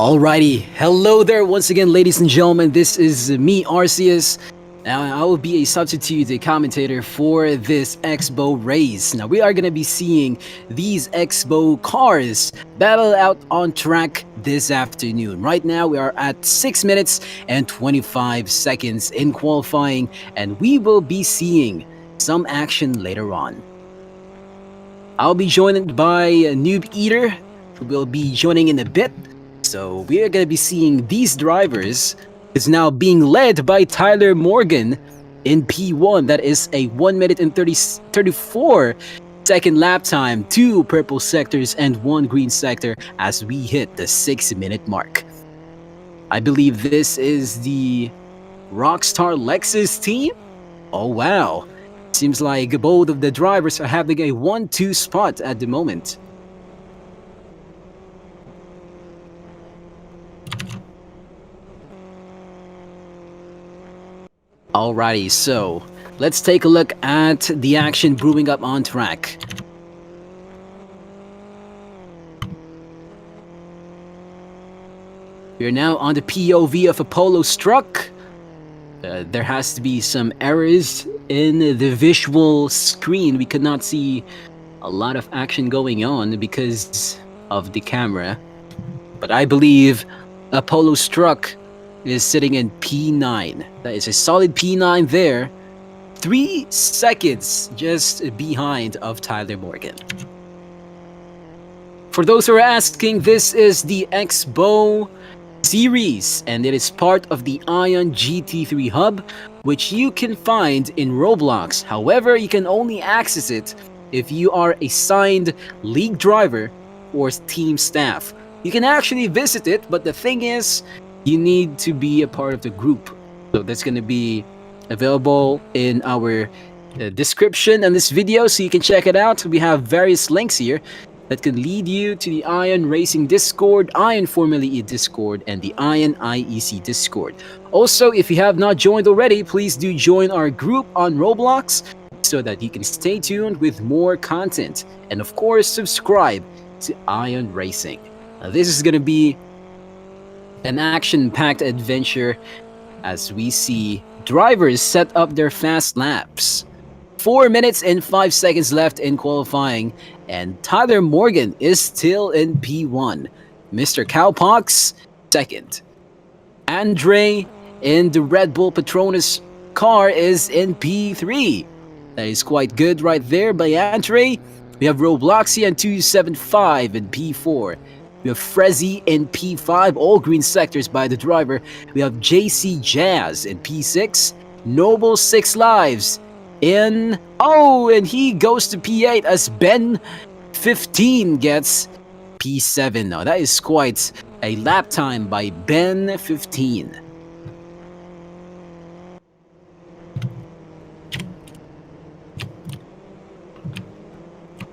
Alrighty, hello there once again, ladies and gentlemen. This is me, Arceus. Now, I will be a substitute commentator for this XBOW race. Now, we are going to be seeing these XBOW cars battle out on track this afternoon. Right now, we are at 6 minutes and 25 seconds in qualifying, and we will be seeing some action later on. I'll be joined by Noob Eater, who will be joining in a bit. So we are going to be seeing these drivers is now being led by Tyler Morgan in P1. That is a 1 minute and 34 second lap time, 2 purple sectors and 1 green sector as we hit the 6-minute mark. I believe this is the Rockstar Lexus team. Oh wow, seems like both of the drivers are having a 1-2 spot at the moment. Alrighty, so let's take a look at the action brewing up on track. We're now on the POV of Apollo's truck. There has to be some errors in the visual screen. We could not see a lot of action going on because of the camera. But I believe Apollo's truck is sitting in P9. That is a solid P9 there. 3 seconds just behind of Tyler Morgan. For those who are asking, this is the XBOW series, and it is part of the Ion GT3 hub, which you can find in Roblox. However, you can only access it if you are a signed league driver or team staff. You can actually visit it, but the thing is, you need to be a part of the group. So that's going to be available in our description in this video, so you can check it out. We have various links here that can lead you to the Ion Racing Discord, Ion Formula E Discord, and the Ion IEC Discord. Also, if you have not joined already, please do join our group on Roblox so that you can stay tuned with more content. And of course, subscribe to Ion Racing. Now, this is going to be an action-packed adventure as we see drivers set up their fast laps. 4 minutes and 5 seconds left in qualifying, and Tyler Morgan is still in P1. Mr. Cowpox, second. Andre in the Red Bull Patronus car is in P3. That is quite good right there by Andre. We have Robloxian 275 in P4. We have Frezzy in P5, all green sectors by the driver. We have JC Jazz in P6. Noble 6 Lives in... Oh, and he goes to P8 as Ben 15 gets P7. Now, that is quite a lap time by Ben 15.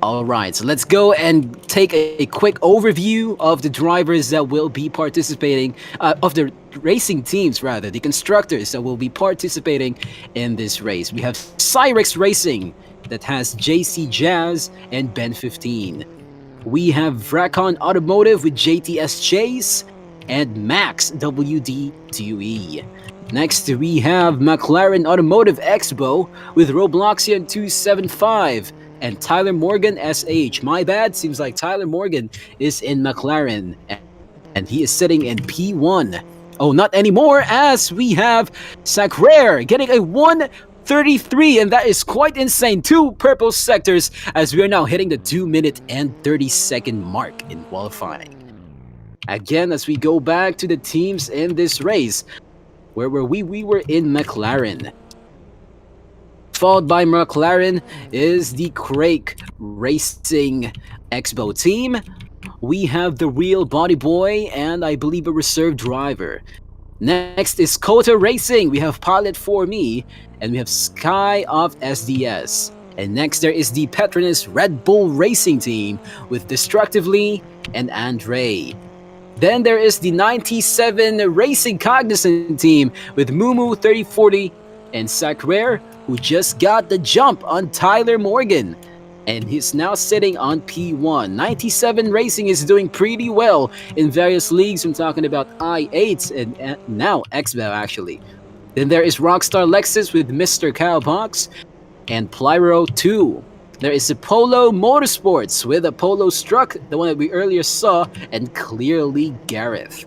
Alright, so let's go and take a quick overview of the drivers that will be participating, of the racing teams rather, the constructors that will be participating in this race. We have Cyrex Racing that has JC Jazz and Ben 15. We have Vracon Automotive with JTS Chase and Max WD Dewey. Next, we have McLaren Automotive XBOW with Robloxian 275. And Tyler Morgan SH. My bad, seems like Tyler Morgan is in McLaren. And he is sitting in P1. Oh, not anymore, as we have Sacrere getting a 1:33, and that is quite insane. 2 purple sectors as we are now hitting the 2 minute and 30 second mark in qualifying. Again, as we go back to the teams in this race, where were we? We were in McLaren. Followed by McLaren is the Crake Racing XBOW team. We have the Real Body Boy and I believe a reserve driver. Next is Kota Racing. We have Pilot for Me and we have Sky of SDS. And next there is the Petronas Red Bull Racing team with Destructively and Andre. Then there is the 97 Racing Cognizant team with Mumu 3040 and Sacrere, who just got the jump on Tyler Morgan. and he's now sitting on P1. 97 Racing is doing pretty well in various leagues. I'm talking about I8 and now XBOW actually. Then there is Rockstar Lexus with Mr. Cowbox and Plyro 2. There is Apollo Motorsports with Apollo Struck, the one that we earlier saw, and clearly Gareth.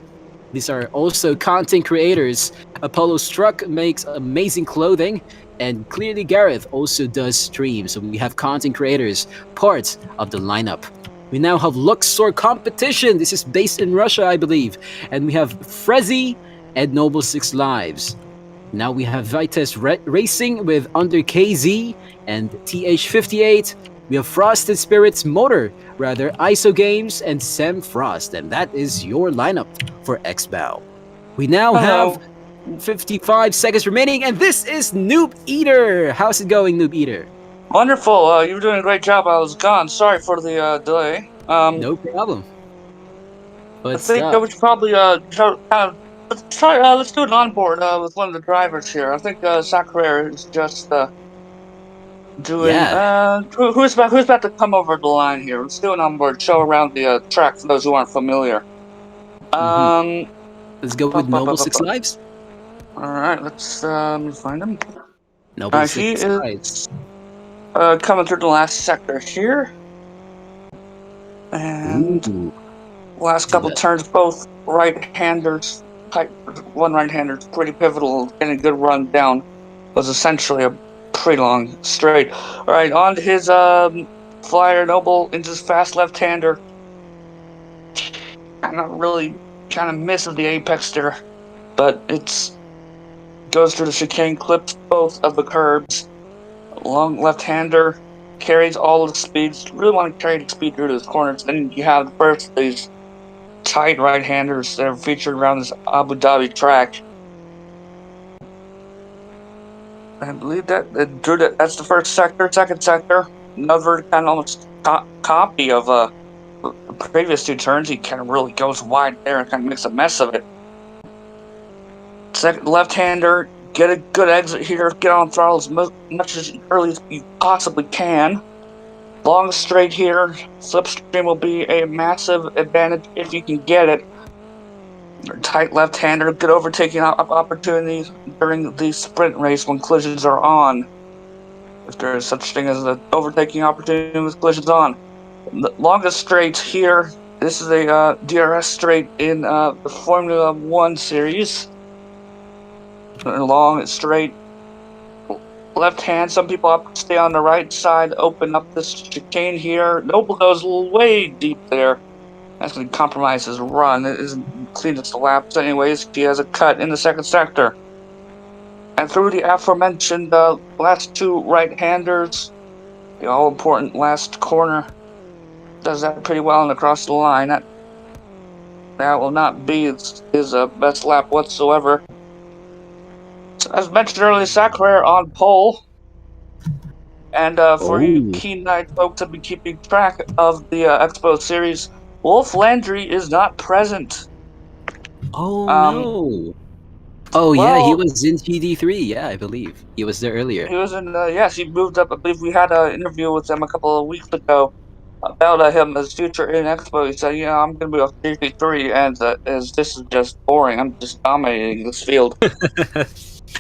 These are also content creators. Apollo Struck makes amazing clothing, and clearly Gareth also does streams. So we have content creators part of the lineup. We now have Luxor Competition. This is based in Russia, I believe. And we have Frezzy and Noble Six Lives. Now we have Vites Racing with Under KZ and TH58. We have Frosted Spirits Motor, rather ISO Games and Sam Frost, and that is your lineup for XBOW. We now have 55 seconds remaining, and this is Noob Eater. How's it going, Noob Eater? Wonderful. You were doing a great job. I was gone. Sorry for the delay. No problem. What's I think up? we should probably let's do an onboard with one of the drivers here. I think Sakurai is just doing. Yeah. Who's about to come over the line here? Let's do an onboard show around the track for those who aren't familiar. Let's go with Noble Six Lives. All right, let's find him. Noble He Six Lives. is coming through the last sector here, and Ooh. last couple turns, both right-handers. One right-hander is pretty pivotal. Getting a good run down was essentially a pretty long straight. All right, on to his flyer. Noble into his fast left-hander. Kind of misses the apex there, but it's goes through the chicane, clips both of the curbs. Long left-hander carries all of the speeds. Really want to carry the speed through those corners. Then you have first these tight right-handers that are featured around this Abu Dhabi track. I believe that's the first sector. Second sector, another kind of almost copy of the previous two turns. He kind of really goes wide there and kind of makes a mess of it. Second left-hander, get a good exit here. Get on throttle as much as early as you possibly can. Long straight here. Slipstream will be a massive advantage if you can get it. Tight left-hander, good overtaking opportunities during the sprint race when collisions are on. If there is such thing as an overtaking opportunity with collisions on. The longest straight here. This is a DRS straight in the Formula 1 series. Long, straight, left hand. Some people have to stay on the right side, open up this chicane here. Noble goes way deep there. That's going to compromise his run. It isn't cleanest laps anyways. He has a cut in the second sector. And through the aforementioned last two right-handers, the all-important last corner, does that pretty well and across the line. That will not be his best lap whatsoever. As mentioned earlier, Sakurai on pole. And for you keen night folks that have been keeping track of the XBOW series, Wolf Landry is not present. Oh, no. Oh, well, yeah, he was in GD3. Yeah, I believe. He was there earlier. He was in, yes, he moved up. I believe we had an interview with him a couple of weeks ago about him as future in XBOW. He said, I'm going to be off GD3, and this is just boring. I'm just dominating this field.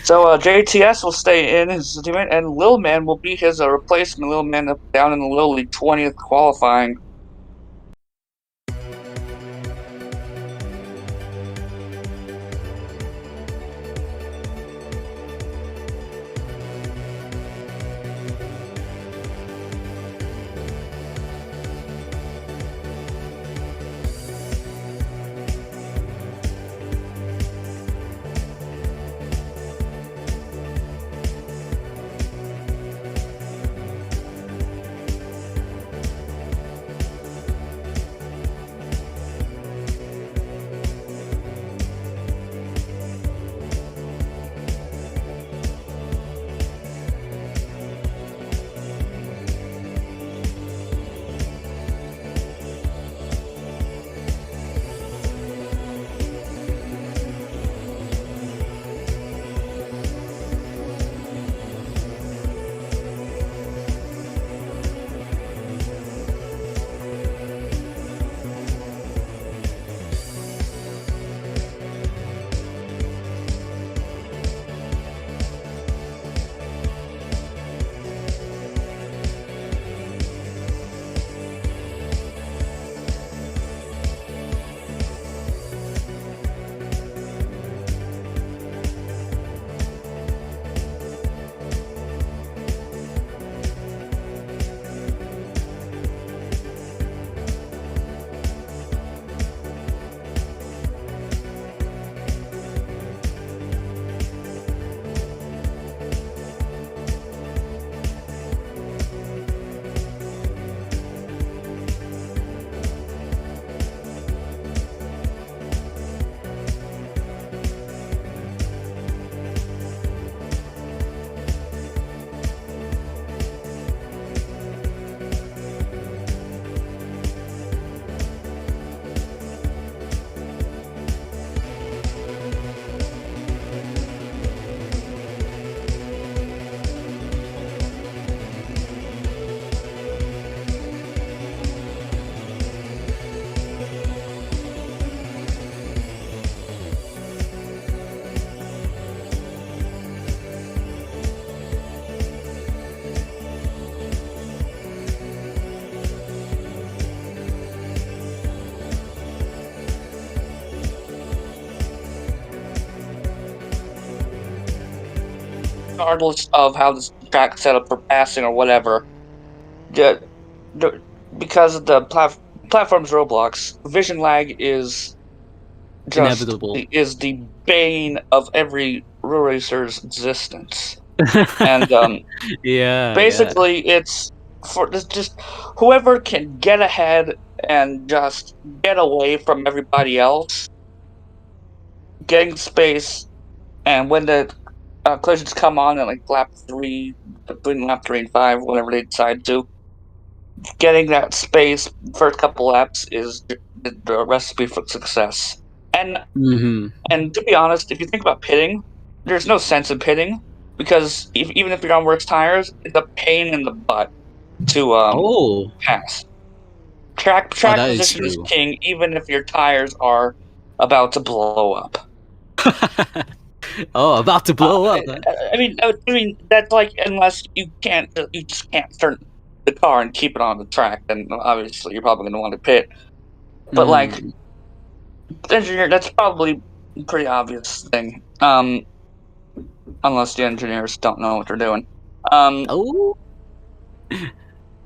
So JTS will stay in his teammate, and Lil Man will be his replacement. Lil Man up down in the lowly 20th qualifying. regardless of how this track set up for passing or whatever, the, the, because of the platform's Roblox, vision lag is just Inevitable. is the bane of every road racer's existence. And Yeah. basically, it's just whoever can get ahead and just get away from everybody else, getting space, and when the collisions come on at like lap 3, between lap 3 and 5, whenever they decide to, getting that space first couple laps is the recipe for success. And Mm-hmm. and to be honest, if you think about pitting, there's no sense in pitting because even if you're on works tires, it's a pain in the butt to Oh. pass. Oh, Track that is position is true. king, even if your tires are about to blow up. Oh, about to Uh, blow up. I, I mean that's like unless you just can't turn the car and keep it on the track, then obviously you're probably going to want to pit. But like Mm. engineer, that's probably a pretty obvious thing. Unless the engineers don't know what they're doing. Um, Oh.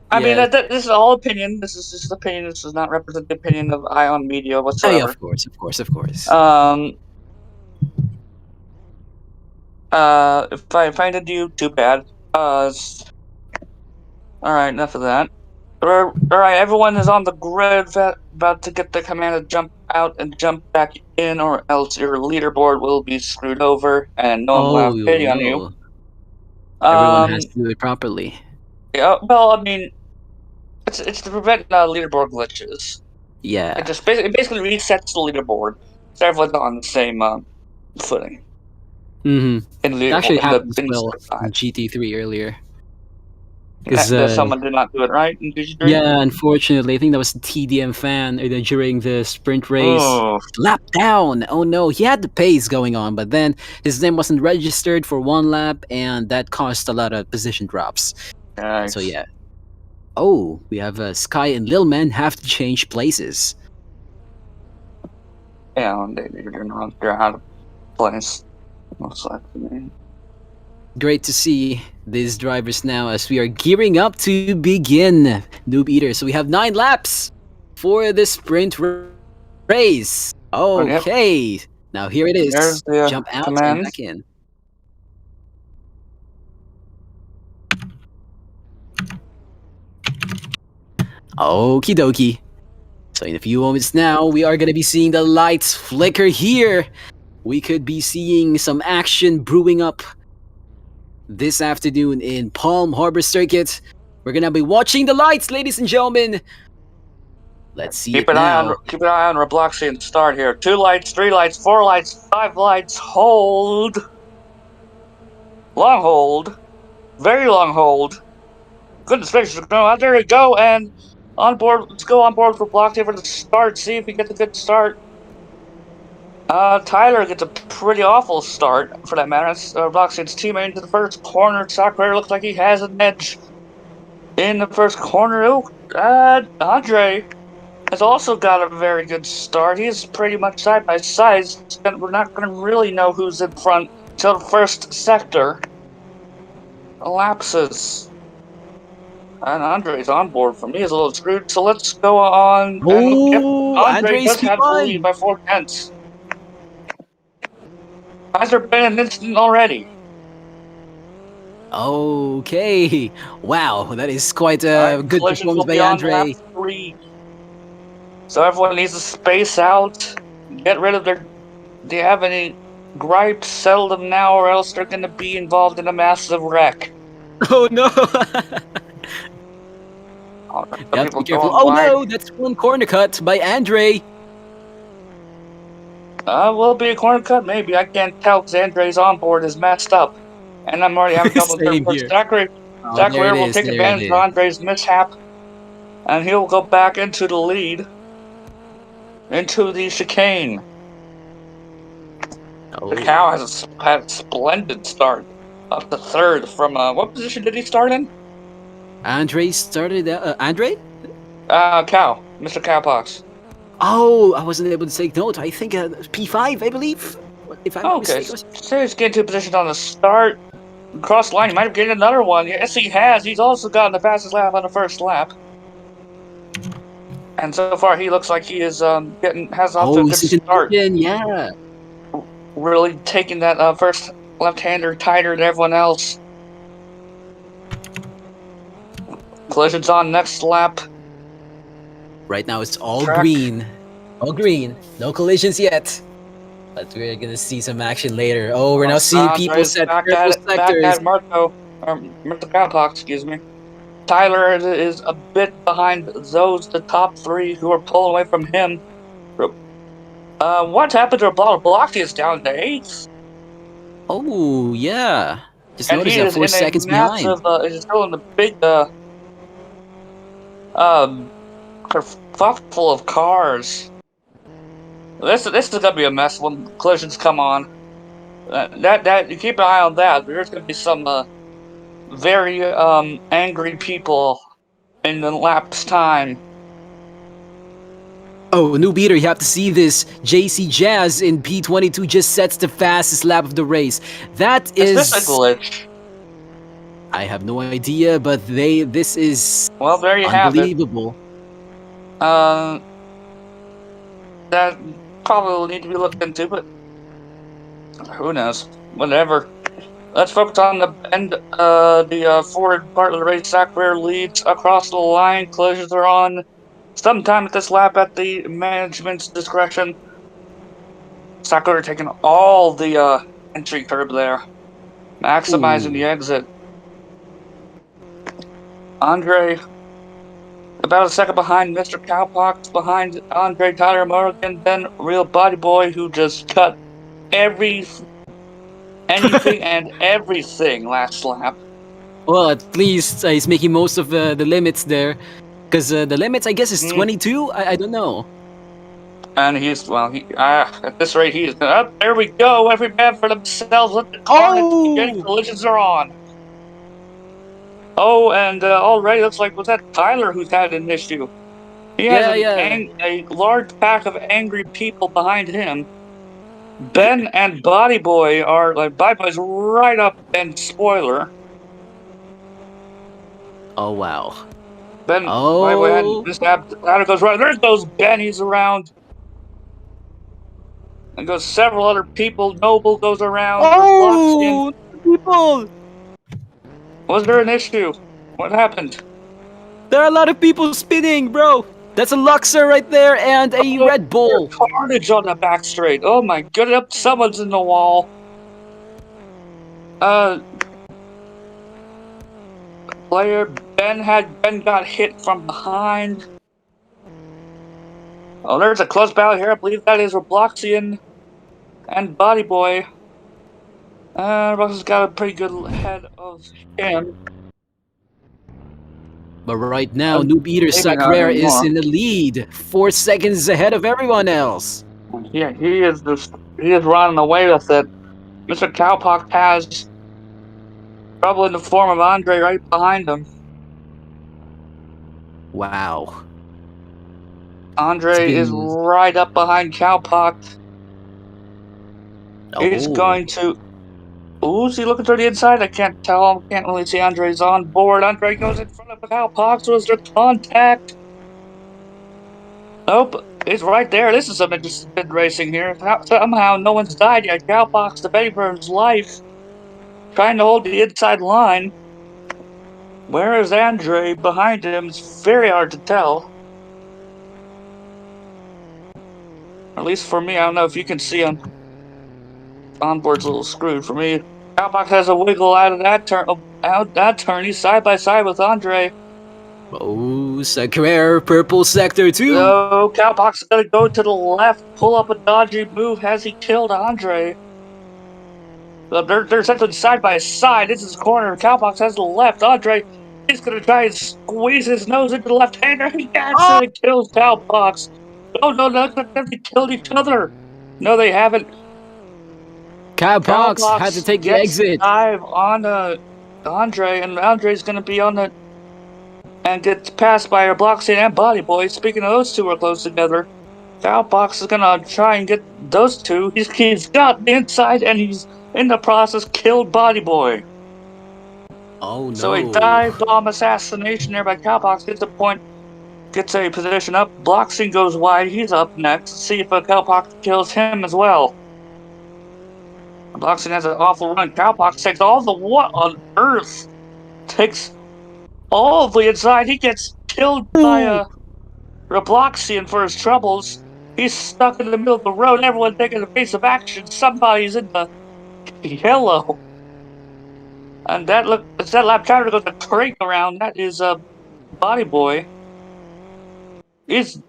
I mean, Yeah. this is all opinion. This is just opinion. This does not represent the opinion of Ion Media Oh, yeah, whatsoever. of course. Um, if I offended you, too bad. All right, enough of that. All right, everyone is on the grid, about to get the command to jump out and jump back in, or else your leaderboard will be screwed over, and no one will Oh, have pity on you. no. Everyone has Um, to do it properly. yeah, well, I mean, it's to prevent leaderboard glitches. It Yeah. just basically resets the leaderboard, so everyone's on the same footing Mm-hmm. in It the actually in the happened as in well in side. GT3 earlier. Because Someone did not do it right in GG3. yeah, unfortunately, I think that was a TDM fan during the sprint race. Oh, Lap down! Oh no, he had the pace going on, but then his name wasn't registered for one lap, and that caused a lot of position drops. So yikes! yeah. Oh, we have Sky and Lil Man have to change places. Yeah, they're out of place. Most likely. Great to see these drivers now as we are gearing up to begin Noob Eater. So we have 9 laps for the sprint race. But yep, Okay, now here it there's is. the Jump out and commands. back in. Okie dokie. So in a few moments now, we are going to be seeing the lights flicker here. We could be seeing some action brewing up this afternoon in Palm Harbor Circuit. We're going to be watching the lights, ladies and gentlemen. Let's see Keep it an eye on now. Robloxian start here. 2 lights, 3 lights, 4 lights, 5 lights. Hold. Long hold. Very long hold. Goodness gracious, no, there we go, and on board. Let's go on board for Block for the start. See if we get a good start. Tyler gets a pretty awful start, for that matter. Block's teammate into the first corner. Sakura looks like he has an edge in the first corner. Andre has also got a very good start. He's pretty much side by side. We're not going to really know who's in front till the first sector elapses. And Andre's on board. For me, is a little screwed. So let's go on. And yep, Oh, Andre Andre's does have the lead P1. by 4 tenths. Has there been an incident already? Okay. Wow, that is quite a Alright, good collisions performance will by be on lap Andre. 3. So everyone needs to space out. Get rid of their. Do you have any gripes? Settle them now, or else they're going to be involved in a massive wreck. Oh no. Alright, You some have to people be careful. going Oh wide. no, that's one corner cut by Andre. Will be a corner cut, maybe. I can't tell because Andre's on board is messed up. And I'm already having trouble with third Same person. here. Oh, there it Will is. take There it advantage of is. Andre's mishap, and he'll go back into the lead, into the chicane. Oh. The cow has had a splendid start, up to third from what position did he start in? Andre started. Andre? Cow, Mr. Cowpox. Oh, I wasn't able to take note. I think P5, I believe. If I'm not Okay, mistaken. so he's getting 2 positions on the start. cross the line. He might have gained another one. Yes, he has. He's also gotten the fastest lap on the first lap. And so far, he looks like he is has off to a good he's in start. contention, yeah. Really taking that first left-hander tighter than everyone else. Collisions on next lap. Right now it's all Track. green. All green. No collisions yet. But we're gonna see some action later. Oh, we're now seeing people Andre's set back purple sectors. at Marco, or Mr. Cowpox, excuse me. Tyler is a bit behind the top three who are pulling away from him. What happened to Blocky is down to 8th. Oh, yeah. Just And noticed he that is 4 in a seconds behind. massive, is still in the big, kerfuffle of cars. This is gonna be a mess when collisions come on. That you keep an eye on that. There's gonna be some very angry people in the lap's time. Oh, new beater, you have to see this. JC Jazz in P22 just sets the fastest lap of the race. That Is is... this a glitch? I have no idea, but this is Well, there you have it. unbelievable. That probably will need to be looked into, but who knows? Whatever. Let's focus on the end. The forward part of the race. Zachary leads across the line. Collisions are on sometime at this lap at the management's discretion. Zachary taking all the entry curb there, maximizing the exit. Andre about a second behind Mr. Cowpox, behind Andre Tyler Morgan, then Real Body Boy, who just cut anything and everything last lap. Well, at least he's making most of the limits there. Because the limits, I guess, is 22? I don't know. And he's, well, at this rate, he's up. There we go. Every man for themselves. Let the carnage collisions are on. Oh, and already looks like, was that Tyler who's had an issue? He has a large pack of angry people behind him. Ben and Body Boy are, Body Boy's right up and spoiler. Oh, wow. Ben, Body Boy had mishapped. Tyler goes right. There goes Ben. He's around. And goes several other people. Noble goes around. Oh, people! Was there an issue? What happened? There are a lot of people spinning, bro. That's a Luxor right there and a Red Bull. Carnage on the back straight. Oh my goodness, someone's in the wall. Player Ben got hit from behind. Oh, there's a close battle here. I believe that is Robloxian and Body Boy. Robloxian's got a pretty good head of him. But right now, Noob Eater Sacrere is in the lead, 4 seconds ahead of everyone else. Yeah, he is running away with it. Mr. Cowpox has trouble in the form of Andre right behind him. Wow. Andre is right up behind Cowpox. He's going to... Ooh, is he looking through the inside? I can't tell. I can't really see Andre's on board. Andre goes in front of Cowpox. Was there contact? Nope. He's right there. This is some interesting racing here. Somehow no one's died yet. Cowpox debating for his life. Trying to hold the inside line. Where is Andre behind him? It's very hard to tell. At least for me, I don't know if you can see him. Onboard's a little screwed for me. Cowpox has a wiggle out of that turn. He's side by side with Andre. Oh, Sacrere, purple sector 2. So Cowpox is gonna go to the left, pull up a dodgy move. Has he killed Andre? They're essentially side by side. This is the corner. Cowpox has the left. Andre is gonna try and squeeze his nose into the left hander. He accidentally kills Cowpox. No, they killed each other. No, they haven't. Cowpox had to take the exit. Dive on Andre, and Andre's gonna be on the and gets passed by Robloxian and Body Boy. Speaking of, those two are close together. Cowpox is gonna try and get those two. He's got the inside, and he's in the process killed Body Boy. Oh So a no. dive bomb assassination there by Cowpox gets a point, gets a position up. Bloxing goes wide. He's up next. Let's see if a Cowpox kills him as well. Bloxing has an awful run. Cowpox takes all the what on earth? Takes all the inside. He gets killed by Ooh. a Robloxian for his troubles. He's stuck in the middle of the road. Everyone taking the face of action. Somebody's in the yellow. And that look, it's that lap driver goes a crate around. That is a body boy. He's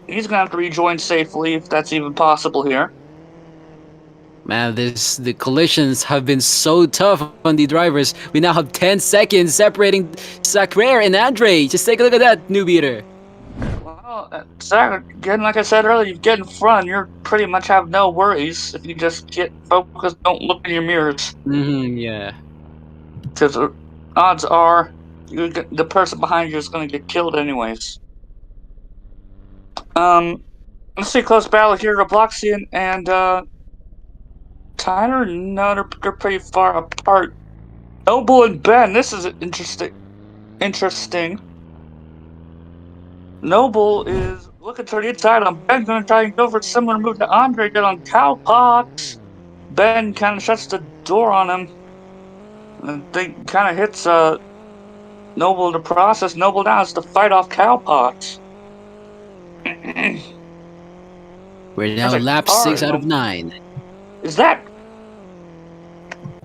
he's gonna have to rejoin safely if that's even possible here. Man, the collisions have been so tough on the drivers. We now have 10 seconds separating Sacrer and Andre. Just take a look at that, new beater. Well, Zach, again, like I said earlier, you get in front, you're pretty much have no worries if you just get focused. Don't look in your mirrors, Yeah. because odds are the person behind you is going to get killed anyways. Let's see, close battle here. Robloxian and Tyler. No, they're pretty far apart. Noble and Ben. This is interesting. Interesting. Noble is looking to the inside on Ben, going to try and go for a similar move to Andre did on Cowpox. Ben kind of shuts the door on him, and they kind of hits Noble in the process. Noble now has to fight off Cowpox. We're now There's a lap car. 6 out of 9. Is that?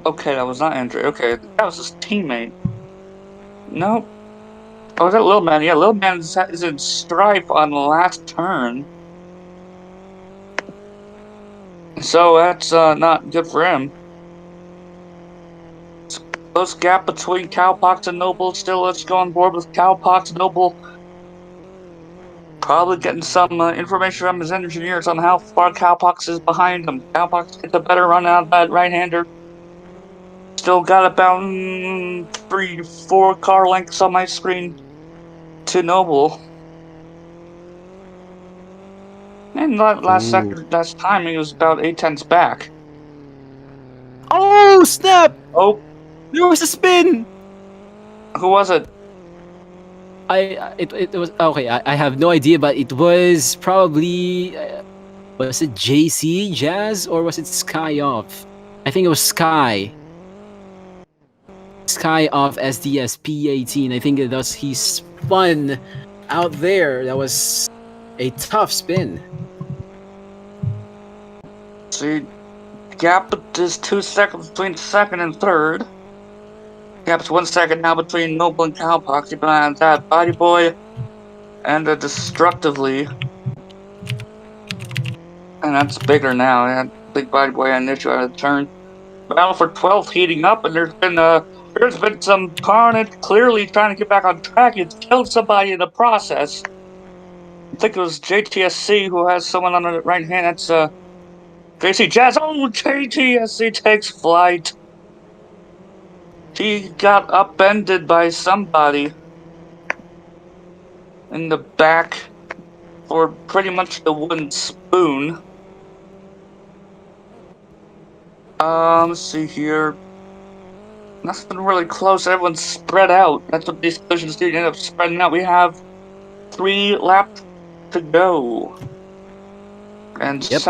Okay, that was not Andre. Okay, that was his teammate. Nope. Oh, is that Lil Man? Yeah, Lil Man is in strife on the last turn. So that's not good for him. Close gap between Cowpox and Noble. Still, let's go on board with Cowpox. Noble probably getting some information from his engineers on how far Cowpox is behind him. Cowpox gets a better run out of that right-hander. Still got about 3-4 car lengths on my screen to Noble. And last Ooh. second, last timing was about 8 tenths back. Oh, snap! Oh, There was a spin! who was it? It was okay. I have no idea, but it was probably was it JC Jazz or was it Sky Off? I think it was Sky Off SDS P18. I think he spun out there. That was a tough spin. See, gap is 2 seconds between second and third. Gap's 1 second now between Noble and Cowpox. Keep an eye on that. Body Boy and Destructively. And that's bigger now. Yeah, Big Body Boy and Nicho out of turn. Battle for 12th heating up, and there's been some carnage. Clearly trying to get back on track. He's killed somebody in the process. I think it was JTSC who has someone on the right hand. That's JC Jazz. Oh, JTSC takes flight. He got upended by somebody in the back for pretty much the wooden spoon. Let's see here. Nothing really close. Everyone's spread out. That's what these collisions do. You end up spreading out. We have 3 laps to go. And Yep.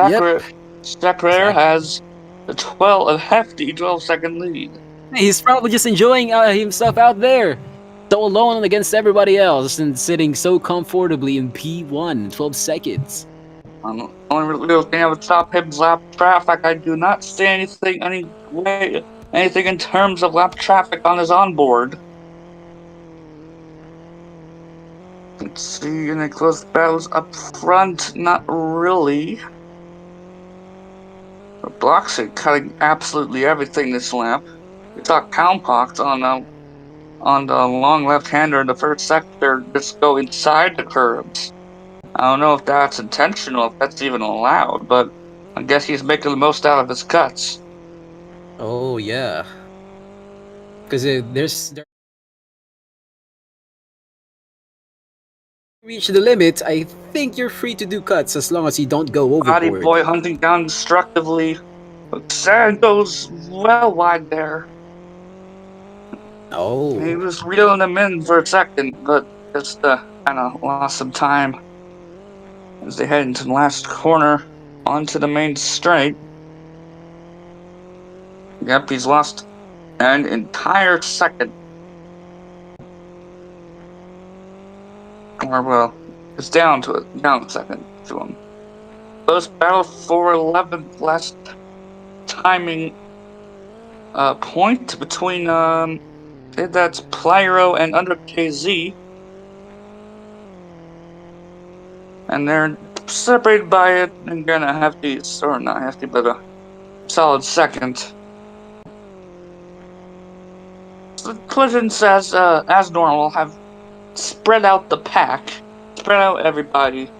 Sacre has a hefty 12-second lead. He's probably just enjoying himself out there, so alone against everybody else, and sitting so comfortably in P1, 12 seconds. Only real thing I would stop him is lap traffic. I do not see anything in terms of lap traffic on his onboard. Let's see, any close battles up front? Not really. But Bloxy cutting absolutely everything this lap. We saw Cowpox on the long left-hander in the first sector just go inside the curbs. I don't know if that's intentional, if that's even allowed, but I guess he's making the most out of his cuts. Oh yeah, because there reach the limit. I think you're free to do cuts as long as you don't go Body overboard. Boy hunting down destructively. But Sand goes well wide there. Oh. He was reeling them in for a second, but just kind of lost some time as they head into the last corner onto the main straight. Yep, he's lost an entire second. Or, well, it's down a second to him. Close battle for 11th, last timing point between, that's Plyro and Under KZ. And they're separated by it, again, a hefty, or not hefty, but a solid second. So the collisions, as normal, have spread out the pack, spread out everybody.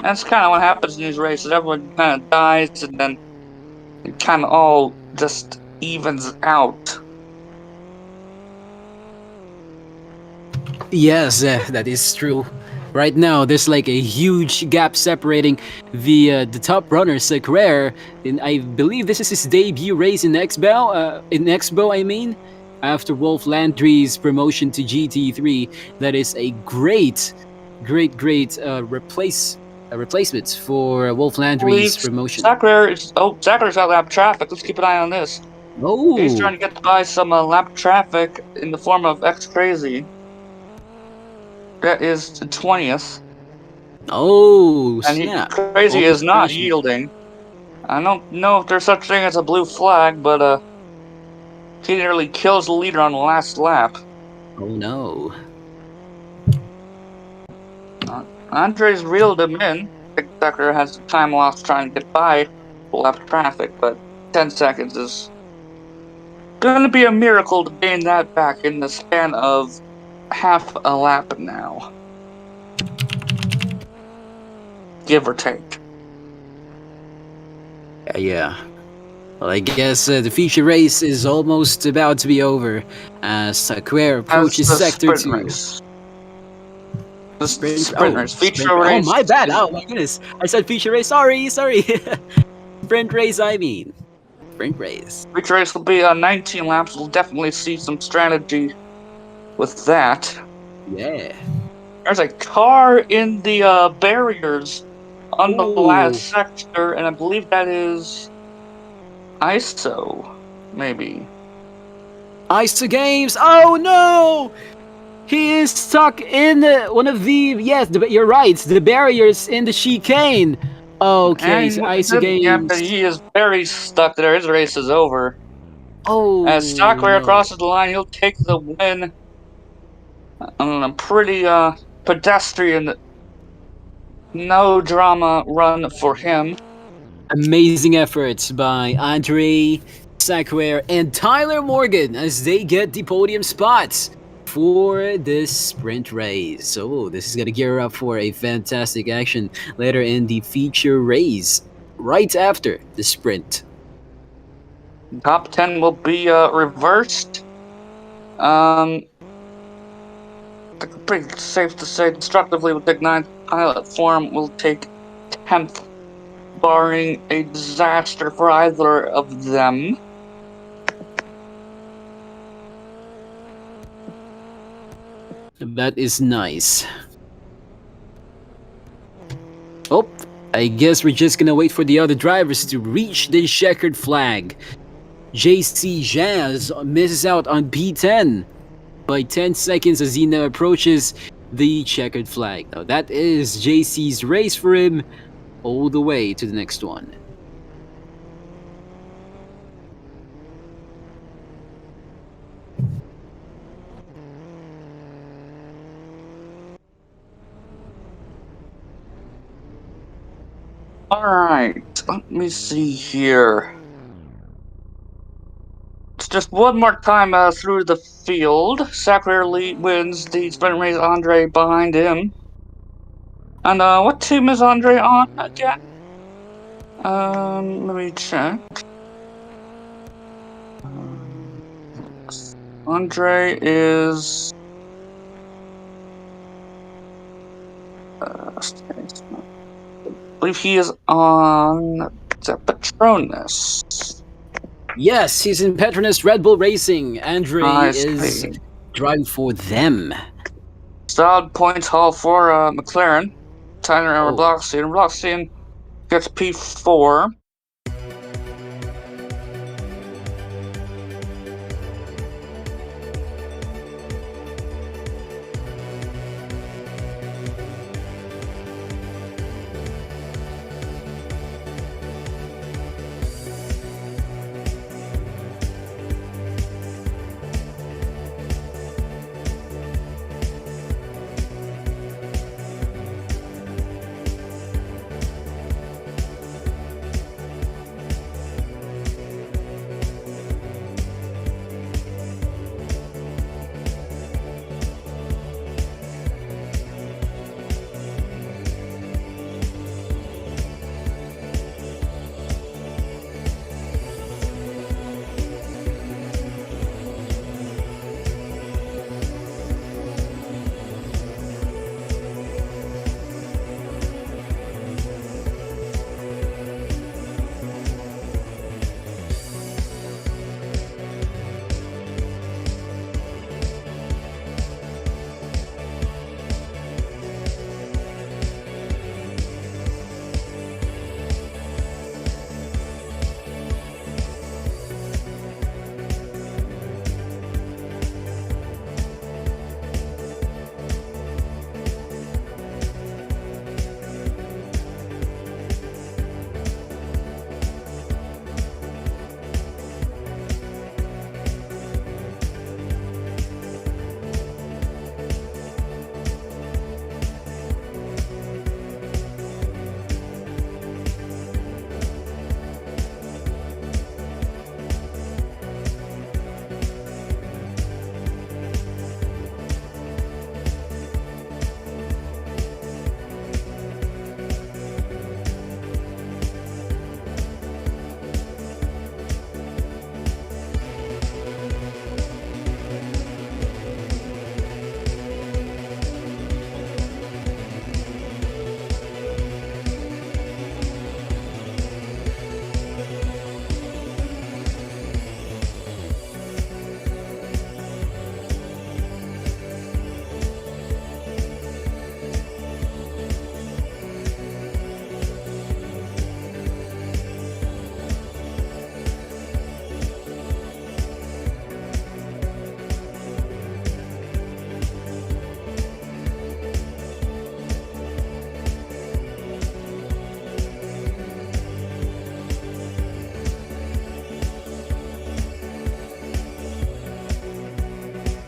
That's kind of what happens in these races. Everyone kind of dies, and then it kind of all just evens out. Yes, that is true. Right now, there's like a huge gap separating the top runner, Secrere. And I believe this is his debut race in XBOW. In XBOW, I mean, after Wolf Landry's promotion to GT3. That is a great replacement for Wolf Landry's promotion. Sakure's got lap traffic. Let's keep an eye on this. Oh, He's trying to get by some lap traffic in the form of X Crazy. That is the 20th. oh, And snap! Crazy is not yielding. I don't know if there's such thing as a blue flag, but he nearly kills the leader on the last lap. Oh no! Andre's reeled him in. Tucker has the time lost trying to get by lap traffic, but 10 seconds is gonna be a miracle to gain that back in the span of half a lap now. Give or take. Yeah. Well, I guess the feature race is almost about to be over as Square approaches Sector 2. Race. The sprint race. Feature Oh, race. my bad. Oh, my goodness. I said feature race. Sorry. Sprint race, I mean. Sprint race. Feature race will be 19 laps. We'll definitely see some strategy with that. Yeah. There's a car in the barriers on the last sector, and I believe that is ISO, maybe. ISO Games. Oh no! He is stuck in one of the you're right. The barriers in the chicane. Okay, so ISO Games. Yeah, but he is very stuck there. His race is over. Oh. As Stockware crosses the line, he'll take the win on a pretty pedestrian, no drama run for him. Amazing efforts by Andre, Sacquer, and Tyler Morgan as they get the podium spots for this sprint race. So this is gonna gear up for a fantastic action later in the feature race, right after the sprint. Top 10 will be reversed. Pretty safe to say, destructively will take 9th. Pilot form will take 10th, barring a disaster for either of them. That is nice. Oh, I guess we're just gonna wait for the other drivers to reach the checkered flag. JC Jazz misses out on P10 by 10 seconds as he now approaches the checkered flag. Now that is JC's race for him all the way to the next one. Alright, let me see here. It's just one more time through the field. Sacre wins the sprint race, Andre behind him. And what team is Andre on again? Let me check. Andre is I believe he is on Patronus. Yes, he's in Petronas Red Bull Racing. Andre Nice. is driving for them. Solid points haul for McLaren. Tyler and Oh. Robloxian. Robloxian gets P4.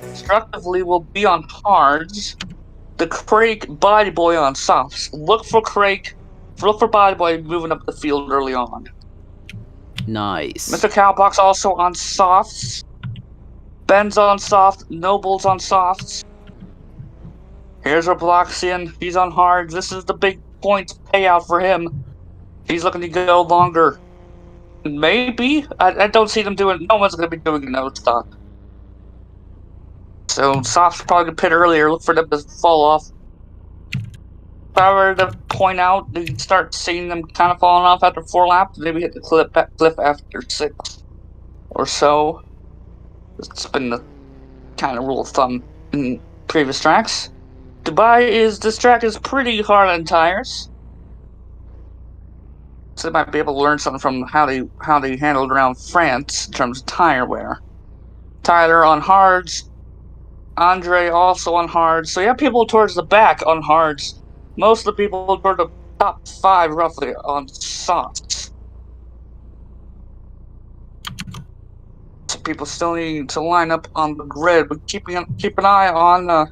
Constructively will be on hards. The Craig Body Boy on softs. Look for Body Boy moving up the field early on. Nice. Mr. Cowbox also on softs. Ben's on soft. Noble's on softs. Here's Robloxian. He's on hards. This is the big points payout for him. He's looking to go longer. Maybe? I don't see them doing... No one's going to be doing a no stop. So softs probably going to pit earlier. Look for them to fall off. If I were to point out, you start seeing them kind of falling off after 4 laps. Maybe hit the cliff after 6 or so. It's been the kind of rule of thumb in previous tracks. This track is pretty hard on tires. So they might be able to learn something from how they handled around France in terms of tire wear. Tyler on hards. Andre also on hards. So you have people towards the back on hards. Most of the people toward the top 5 roughly on softs. So people still need to line up on the grid, but keep an eye on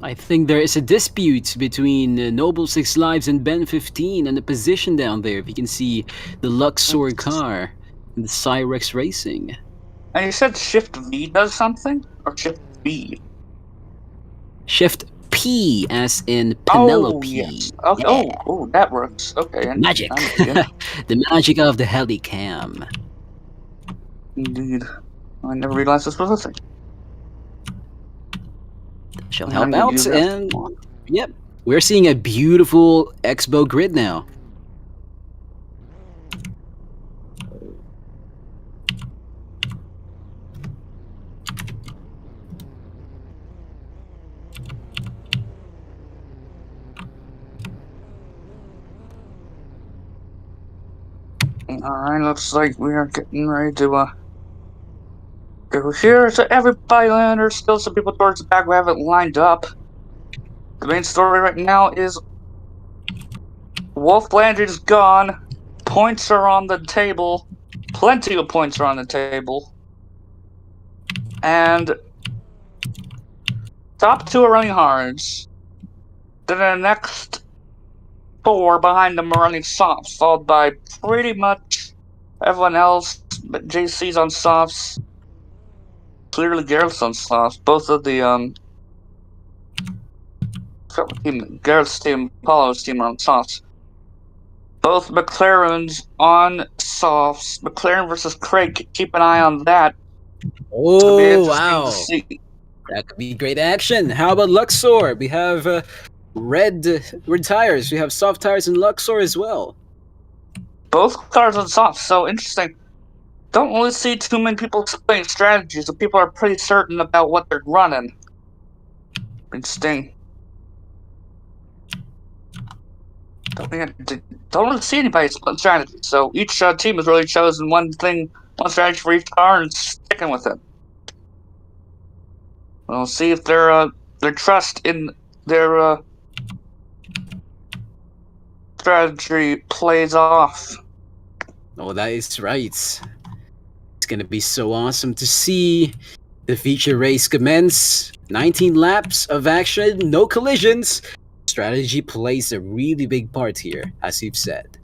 I think there is a dispute between Noble 6 Lives and Ben 15 and the position down there. If you can see the Luxor car and the Cyrex Racing. And you said Shift V does something? Or Shift B? Shift P as in Penelope. Oh, yes. Okay. Yeah. Oh, that works. Okay. Magic. The magic of the Helicam. Indeed. I never realized this was a thing. Shall help out, and yep, we're seeing a beautiful XBOW grid now. Alright, looks like we are getting ready to go here. So everybody land. There's still some people towards the back who haven't lined up. The main story right now is Wolf Landry's gone. Points are on the table. Plenty of points are on the table. And top two are running hards. Then the next four behind them are running softs, followed by pretty much everyone else. But JC's on softs. Clearly Garrett's on softs. Both of the Garrett's team, Apollo's team are on softs. Both McLaren's on softs. McLaren versus Craig. Keep an eye on that. It'll be Oh, interesting to wow. see. That could be great action. How about Luxor? We have red tires. We have soft tires in Luxor as well. Both cars on softs, so interesting. Don't really see too many people explaining strategies, so people are pretty certain about what they're running. Interesting. Don't really see anybody explaining strategies, so each team has really chosen one strategy for each car and sticking with it. We'll see if their trust in their strategy plays off. Oh, that is right. It's gonna be so awesome to see the feature race commence. 19 laps of action, no collisions. Strategy plays a really big part here, as you've said.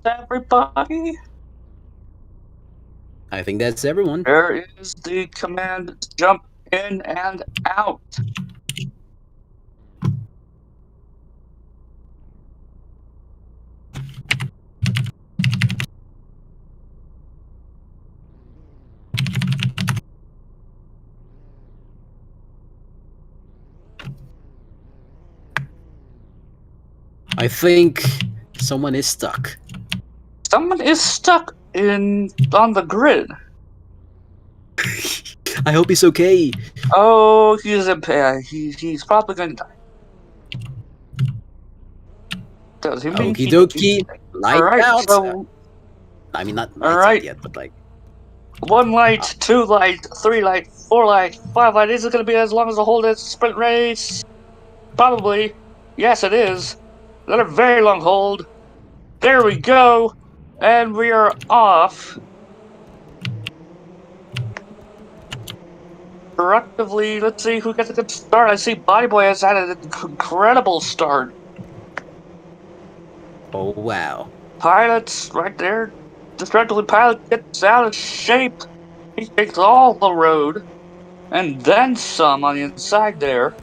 Everybody, I think that's everyone. there is the command to jump in and out. I think someone is stuck. Someone is stuck on the grid. I hope he's okay. Oh, he's probably gonna die. Does he mean Okie dokie. Light Alright, out. so I mean, not lights Alright. out yet, but like. 1 light, 2 light, 3 light, 4 light, 5 light. Is it gonna be as long as the whole sprint race? Probably. Yes, it is. Another very long hold. There we go. And we are off. Productively, let's see who gets a good start. I see Body Boy has had an incredible start. Oh, wow. Pilot's right there. Destructively Pilot gets out of shape. He takes all the road. And then some on the inside there.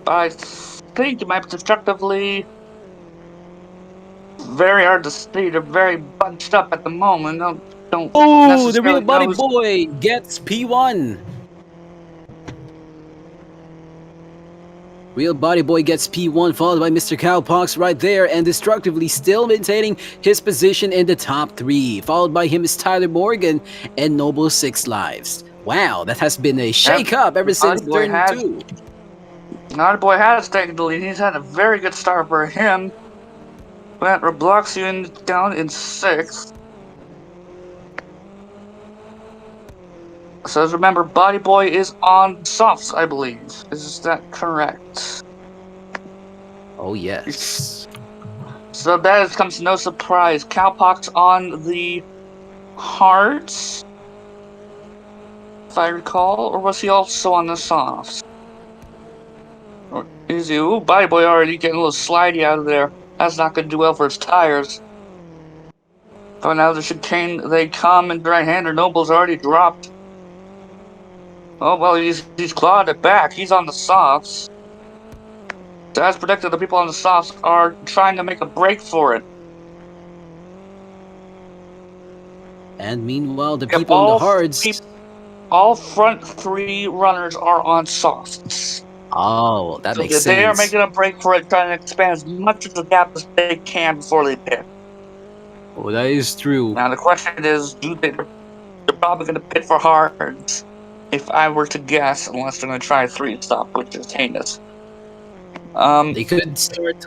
I think he might be destructively very hard to see. They're very bunched up at the moment. Don't Oh, the real necessarily body know boy gets P1. Real Body Boy gets P1, followed by Mr. Cowpox right there, and destructively still maintaining his position in the top 3. Followed by him is Tyler Morgan and Noble 6 Lives. Wow, that has been a shake-up ever since turn 2. Naughty Boy has taken the lead. He's had a very good start for him. But Robloxian down in 6th. So remember, Body Boy is on softs, I believe. Is that correct? Oh, yes. So that comes to no surprise. Cowpox on the hards, if I recall, or was he also on the softs? Or is he? Ooh, Body Boy already getting a little slidey out of there. That's not going to do well for his tires. But now the chicane, they come, and right-hander Noble's already dropped. Oh, well, he's clawed it back. He's on the softs. So as predicted, the people on the softs are trying to make a break for it. And meanwhile, the people on the hards... All front 3 runners are on softs. Oh, that makes sense. They are making a break for it, trying to expand as much of the gap as they can before they pit. Oh, that is true. Now the question is, they're probably going to pit for hards. if I were to guess, unless they're going to try a 3-stop, which is heinous. They could start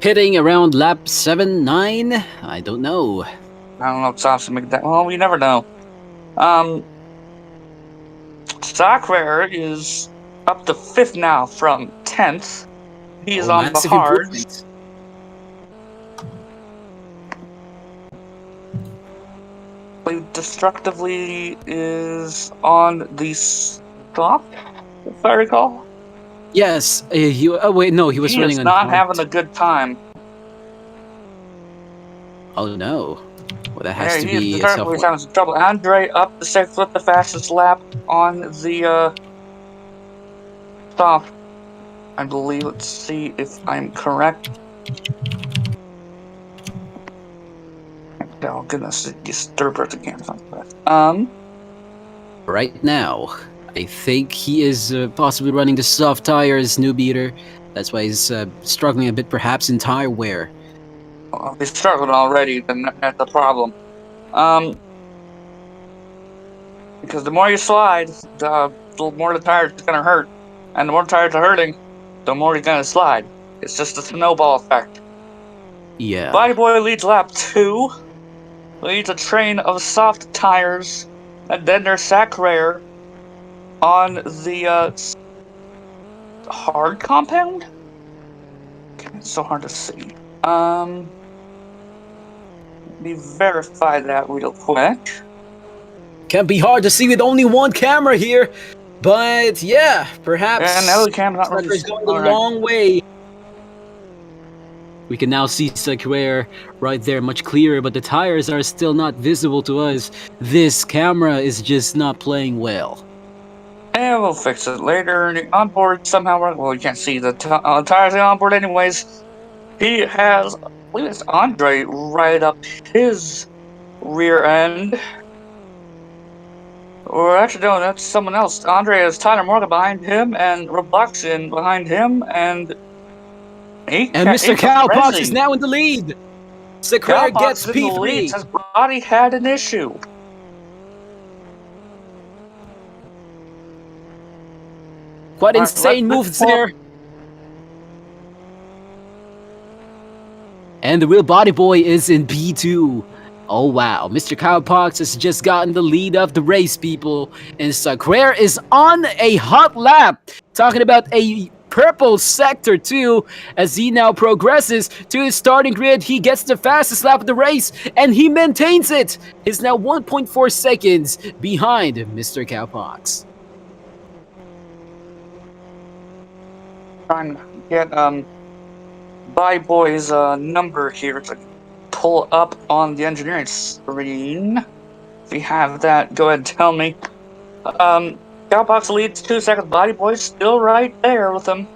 pitting around lap 7, 9. I don't know. I don't know if stops to make that. Well, we never know. Sacrare is up to 5th now from 10th. He is on the Massive hards. improvement. Destructively is on the stop, if I recall. Yes. He was He running is on not hard. having a good time. Oh no. Well, that has Yeah, to he is be a tough destructively one. having some trouble. Andre up to 6th with the fastest lap on the stop. I believe. Let's see if I'm correct. Oh goodness, disturbers again. Right now, I think he is possibly running the soft tires, new beater. That's why he's struggling a bit, perhaps in tire wear. Well, he's struggling already, then that's the problem. Because the more you slide, the more the tires are gonna hurt, and the more the tires are hurting, the more you're gonna slide. It's just a snowball effect. Yeah. Body Boy leads lap 2, leads a train of soft tires, and then there's Sacrare on the hard compound. It's so hard to see. Let me verify that real quick. Can be hard to see with only one camera here, but yeah, perhaps. Yeah, now the cam's not really. Sucker's going a long way. We can now see Sacrare right there much clearer, but the tires are still not visible to us. This camera is just not playing well. And we'll fix it later. The onboard somehow. Well, you can't see the tires on board, anyways. He has, I believe it's Andre right up his rear end. Or actually, no, that's someone else. Andre has Tyler Morgan behind him and Robloxian behind him, and Mr. Cowpox is now in the lead. Sacrare gets in the lead. P3. His body had an issue. Quite insane moves there. And the real body boy is in P2. Oh wow, Mr. Cowpox has just gotten the lead of the race, people. And Sacrare is on a hot lap. Talking about a purple sector too, as he now progresses to his starting grid. He gets the fastest lap of the race, and he maintains it. He's now 1.4 seconds behind Mr. Cowpox. Trying to get Body Boy's number here to pull up on the engineering screen. If you have that, go ahead and tell me. Cowpox leads 2 seconds. Body Boy's still right there with him.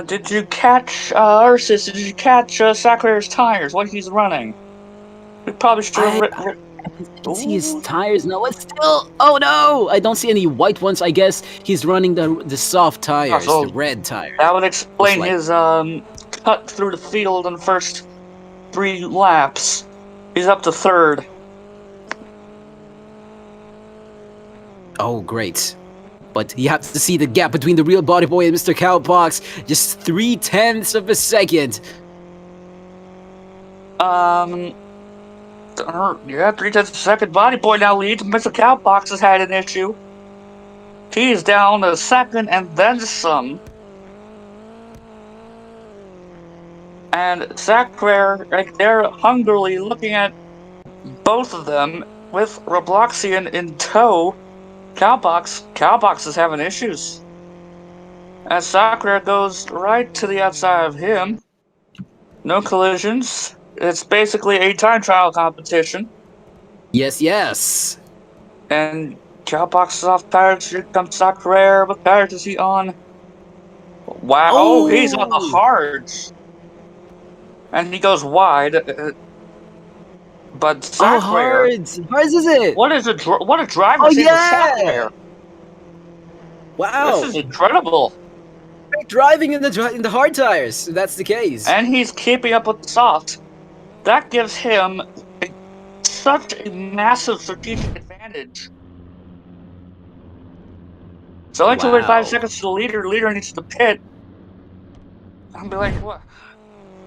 Did you catch Ursus? Did you catch Sacrare's tires? What he's running? We probably should have. I can see his tires now. It's still. Oh no! I don't see any white ones. I guess he's running the soft tires, the red tires. That would explain his cut through the field in the first 3 laps. He's up to 3rd. Oh, great. But you have to see the gap between the real body boy and Mr. Cowpox. Just 0.3 of a second. Yeah, 0.3 of a second. Body Boy now leads. Mr. Cowpox has had an issue. He's down a second and then some. And Sacrare right there hungrily looking at both of them with Robloxian in tow. Cowpox is having issues. As Sacrare goes right to the outside of him. No collisions. It's basically a time trial competition. Yes, yes. And Cowpox is off tires. Here comes Sacrare. What tires is he on? Wow. Oh, he's on the hards. And he goes wide. But Sacrare. Oh, hards. Hards is it? What a driver! Oh, yeah. Wow. This is incredible. Driving in the hard tires. If that's the case. And he's keeping up with the soft. That gives him such a massive strategic advantage. So only 25 Wow. seconds to the leader. Leader needs to pit. I'll be like, what?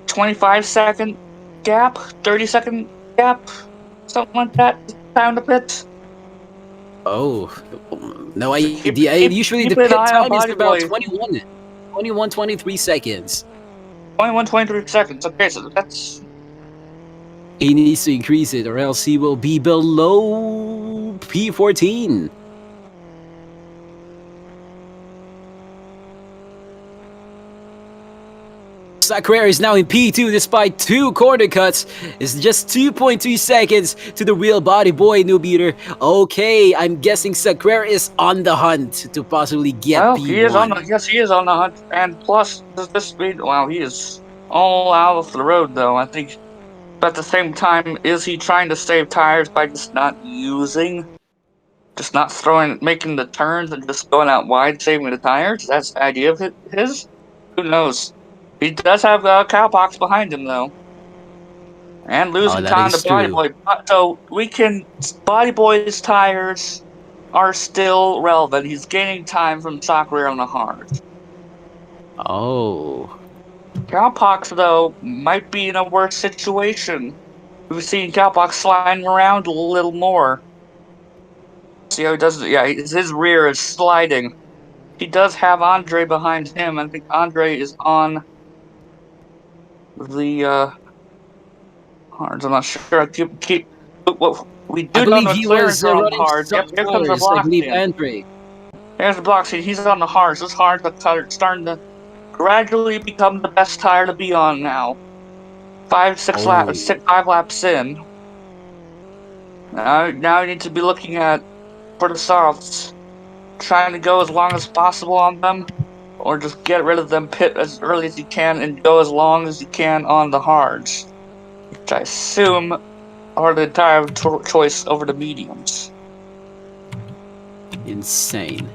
25-second gap? 30-second gap? Something like that? Time to pit? Oh, no So idea. Usually the keep an pit eye on time is Body about Boy. 23 seconds. 21, 23 seconds. Okay, so that's... He needs to increase it or else he will be below P14. Sacrera is now in P2 despite 2 corner cuts. It's just 2.2 seconds to the real Body Boy noob eater. Okay, I'm guessing Sacrera is on the hunt to possibly get Well, he is on P1. the... Yes, he is on the hunt. And plus, this speed... Wow, he is all out of the road, though. I think... But at the same time, is he trying to save tires by just not using... Just not throwing... Making the turns and just going out wide, saving the tires? That's the idea of his? Who knows? He does have Cowpox behind him, though. And Oh, losing that time to is Body true. Boy. So we can... Body Boy's tires are still relevant. He's gaining time from Sakura on the hard. Oh. Cowpox, though, might be in a worse situation. We've seen Cowpox sliding around a little more. See how he does it? Yeah, his rear is sliding. He does have Andre behind him. I think Andre is on the hards. I'm not sure. I keep we I do know believe the he McLarens was are on the running hards. Yep, soft here comes our tires. I block believe team. Andre. Here's the block team. He's on the hards. This hards are starting to gradually become the best tire to be on now. 5 laps in. Now you need to be looking at for the softs, trying to go as long as possible on them, or just get rid of them, pit as early as you can, and go as long as you can on the hards, which I assume are the tire choice over the mediums. Insane.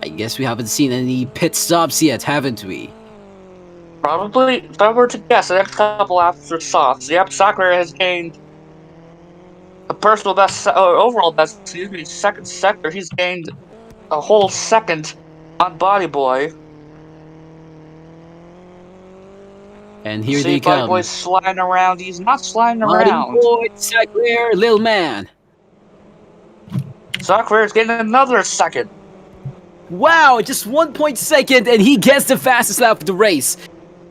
I guess we haven't seen any pit stops yet, haven't we? Probably, if I were to guess, the next couple after softs. Yep, Sakura has gained a personal best, or overall best, excuse me, second sector. He's gained a whole second on Body Boy. And here See, they Body come. Boy's sliding around. He's not sliding Body around. Boy, Sacrera, Lil Man. Sakura is getting another second. Wow, just 1.2 and he gets the fastest lap of the race.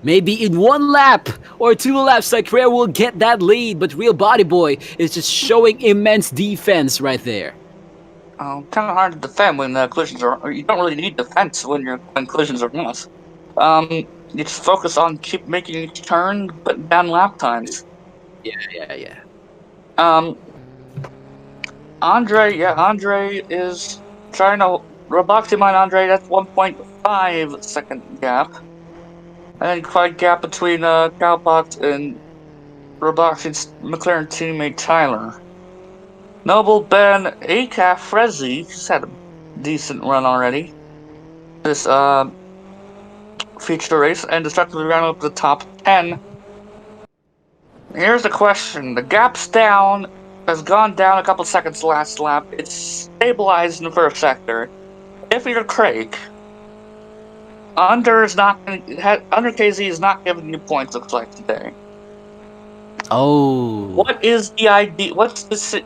Maybe in 1 lap or 2 laps, Sacrera will get that lead, but Real Body Boy is just showing immense defense right there. Kind of hard to defend when collisions are. You don't really need defense when collisions are not. You just focus on keep making each turn, but down lap times. Yeah. Um, Andre is trying to Roboxy mine Andre. That's 1.5 second gap, and quite gap between Cowpox and Roboxy's McLaren teammate Tyler. Noble Ben Acaf Frezzi, he's had a decent run already. This feature race and destructively ran up the top 10. Here's the question. The gap's down, has gone down a couple seconds last lap. It's stabilized in the first sector. If you're Craig, under KZ is not giving you points, looks like today. Oh. What is the idea? What's the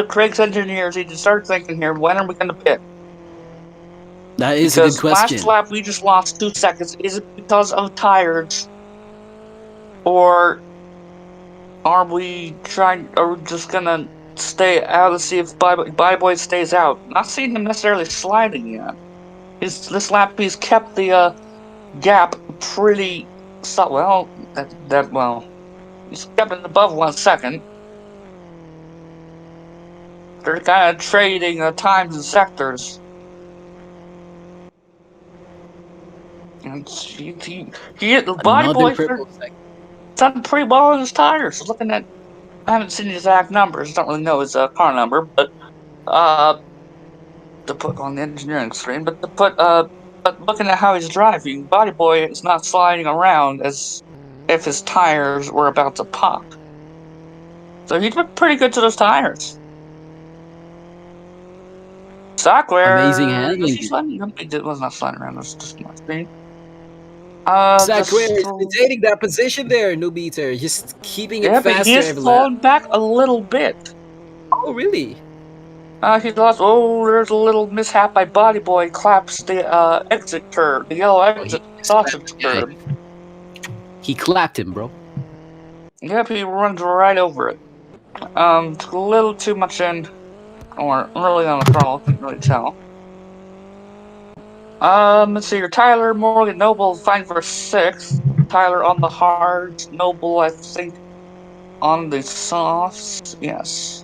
Craig's engineers need to start thinking here? When are we gonna pit? That is Because a good question. last lap we just lost 2 seconds. Is it because of tires? Or are we just gonna stay out to see if Body Boy stays out? Not seeing him necessarily sliding yet. This lap he's kept the gap pretty well. He's kept it above 1 second. They're kind of trading times and sectors. And Body Boy done pretty well on his tires. Looking at, I haven't seen the exact numbers. Don't really know his car number, but to put on the engineering screen. But looking at how he's driving, Body Boy is not sliding around as if his tires were about to pop. So he did pretty good to those tires. Sockware. Amazing Was handling. he sliding? No, it was not sliding around. It was just my screen. Sacre is maintaining that position there, Noob Eater. Just keeping it Yeah, but he faster is every lap. falling back a little bit. Oh, really? He lost. Oh, there's a little mishap by Body Boy. Claps the exit curve, the yellow Oh, exit sausage yeah, curve. he clapped him, bro. Yep, he runs right over it. A little too much in, or really on the throttle. Couldn't really tell. Let's see here. Tyler, Morgan, Noble fighting for 6th. Tyler on the hard. Noble, I think, on the softs. Yes.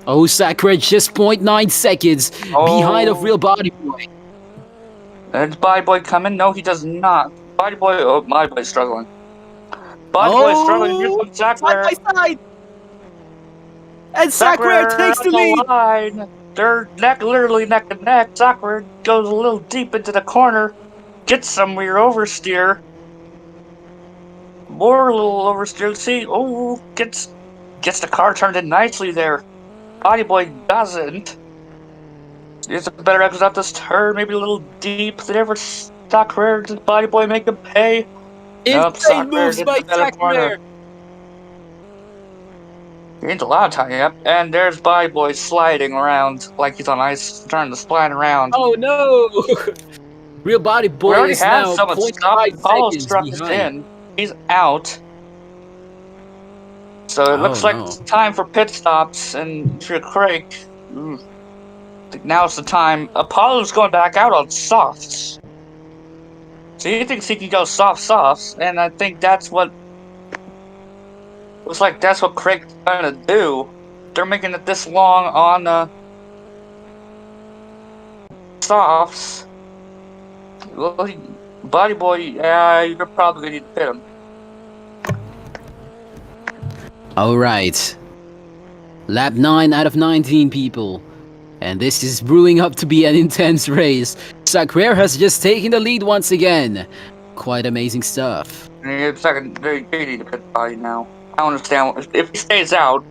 Oh, Sacre just 0.9 seconds behind of Oh, Real Body Boy. there's Body Boy coming. No, he does not. Body Boy. Oh, Body Boy's struggling. Body Boy is struggling. Here Oh, comes side Sacre. by side. And Sacre Sacre takes has the a lead. line. They're literally neck and neck. Sacre goes a little deep into the corner. Gets some weird oversteer. More little oversteer. See, oh, gets the car turned in nicely there. Body Boy doesn't. It's a better exit out this turn. Maybe a little deep. Did ever Sacre? Did Body Boy make him pay? Nope, Insane Sacre moves gets by the better corner. Sacre. Gains a lot of time, yep. And there's Body Boy sliding around like he's on ice, trying to slide around. Oh no! Real Body We Boy already is have now someone zero point stop. 0.5 Apollo seconds struck us behind. in. He's out. So it Oh looks like no. it's time for pit stops. And if you're Craig, now's the time. Apollo's going back out on softs. So he thinks he can go softs, and I think that's what looks like. That's what Craig's trying to do. They're making it this long on softs. Well, Body Boy, you're probably gonna need to pit him. Alright. Lap 9 out of 19, people. And this is brewing up to be an intense race. Sacre has just taken the lead once again. Quite amazing stuff. And second, they need to pit Body now. I don't understand if he stays out,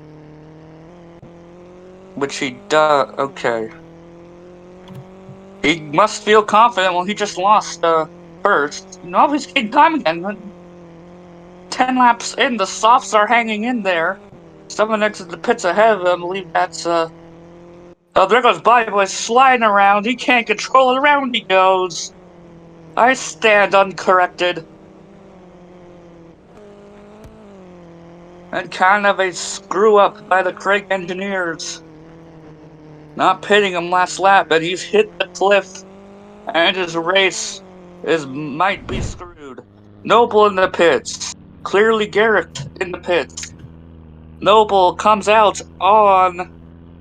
which he does. Okay, he must feel confident. Well, he just lost first. No, he's getting time again. 10 laps in, the softs are hanging in there. Someone next to the pits ahead of him. I believe that's Oh, there goes Body Boy sliding around. He can't control it. Around he goes. I stand uncorrected. And kind of a screw up by the Craig engineers. Not pitting him last lap, but he's hit the cliff. And his race might be screwed. Noble in the pits. Clearly Garrett in the pits. Noble comes out on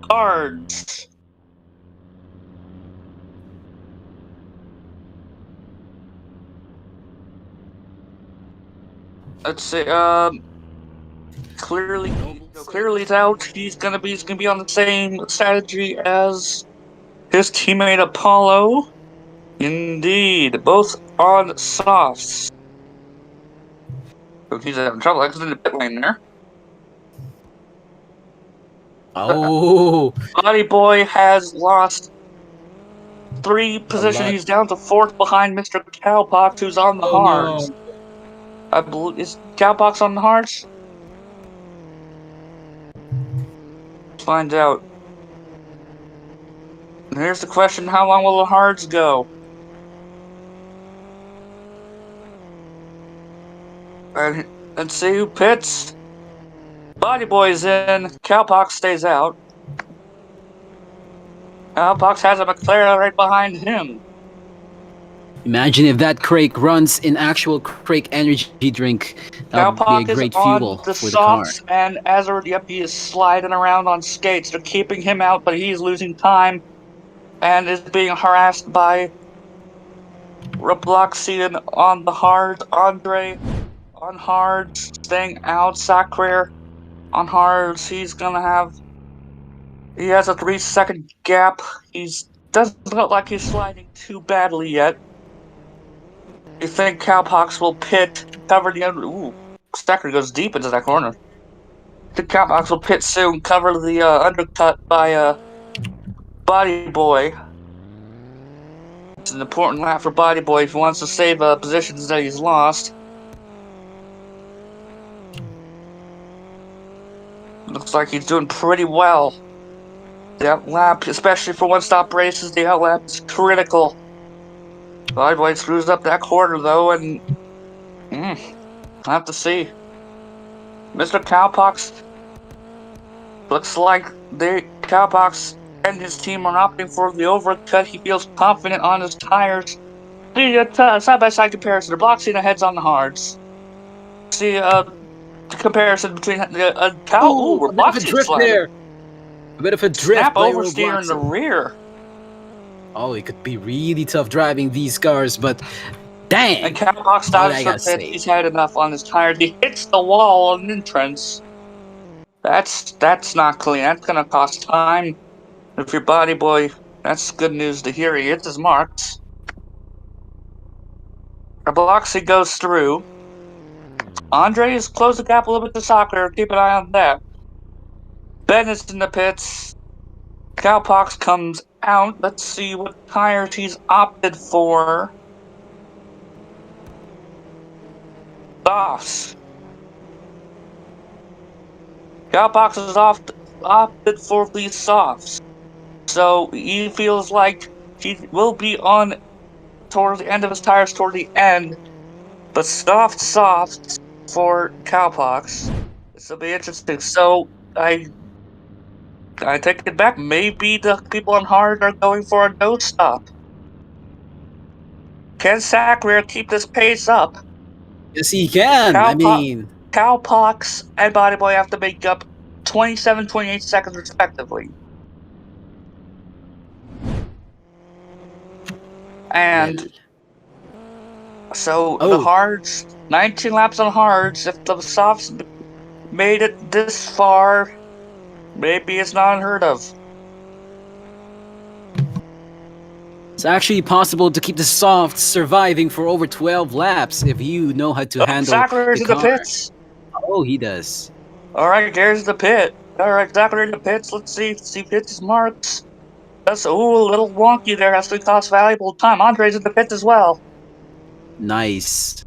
cards. Let's see. Clearly he's out. He's gonna be on the same strategy as his teammate Apollo. Indeed, both on softs. So he's having trouble exiting the pit lane there. Oh, Body Boy has lost 3 positions. He's down to 4th behind Mr. Cowpox, who's on the hards. no. I believe is Cowpox on the hards? Let's find out. And here's the question: how long will the hards go? And let's see who pits. Body Boy's in. Cowpox stays out. Cowpox has a McLaren right behind him. Imagine if that Crake runs in actual Crake energy drink. That would be Cowpox a is great on fuel the for the car. softs, and Azure, yep, he is sliding around on skates. They're keeping him out, but he's losing time and is being harassed by Robloxian on the hard. Andre on hard, staying out. Sacre on hards. He has a 3-second gap. He doesn't look like he's sliding too badly yet. You think Cowpox will pit, cover the under? Ooh, Stacker goes deep into that corner. The Cowpox will pit soon, cover the undercut by Body Boy. It's an important lap for Body Boy if he wants to save positions that he's lost. Looks like he's doing pretty well. That lap, especially for one-stop races, the outlap is critical. Body Boy screws up that quarter, though, and I have to see. Mr. Cowpox looks like Cowpox and his team are opting for the overcut. He feels confident on his tires. See a side-by-side comparison. The Bloxy heads on the hards. See the comparison between Cow. Ooh, a bit of a Bloxy drift sliding. there. A bit of a drift Snap by oversteer in the Robloxy. rear. Oh, it could be really tough driving these cars, but dang! And Cowpox All I dodges gotta the pit. say. He's had enough on his tires. He hits the wall on entrance. That's not clean. That's gonna cost time. If your Body Boy, that's good news to hear. He hits his marks. Bloxy goes through. Andre has closed the gap a little bit to Soccer. Keep an eye on that. Bennett's in the pits. Cowpox comes out. Let's see what tires he's opted for. Softs. Cowpox has opted for these softs. So he feels like he will be on towards the end of his tires toward the end. But softs for Cowpox. This will be interesting. So I take it back. Maybe the people on hard are going for a no stop. Can Sacrir keep this pace up? Yes, he can. I mean, Cowpox and Body Boy have to make up 27, 28 seconds respectively. And so the hards, 19 laps on hards. If the softs made it this far, maybe it's not unheard of. it's actually possible to keep the softs surviving for over 12 laps if you know how to handle Sacrir's the in the car. pits. Oh, he does. Alright, there's the pit. Alright, Sacrir in the pits. Let's see if he hits his marks. That's a little wonky there. That's going to cost valuable time. Andre's in the pits as well. Nice.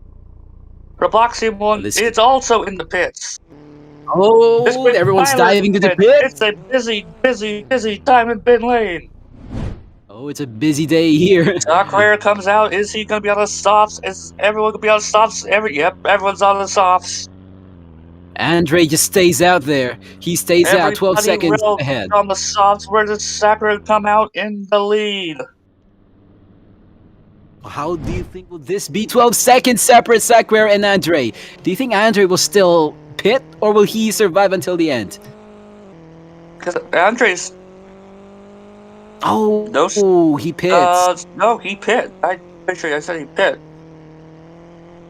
Robloxian one is also in the pits. Oh, everyone's diving to the pit. It's a busy time in pit lane. Oh, it's a busy day here. Sacrir comes out. Is he going to be on the softs? Is everyone going to be on the softs? Yep, everyone's on the softs. Andre just stays out there. He stays out 12 seconds ahead. On the softs. Where does Sacrir come out in the lead? How do you think will this be? 12 seconds separate Sacrir and Andre. Do you think Andre will still pit or will he survive until the end? Because Andre's... Oh, he pits. No, he pit. I'm pretty sure I said he pit.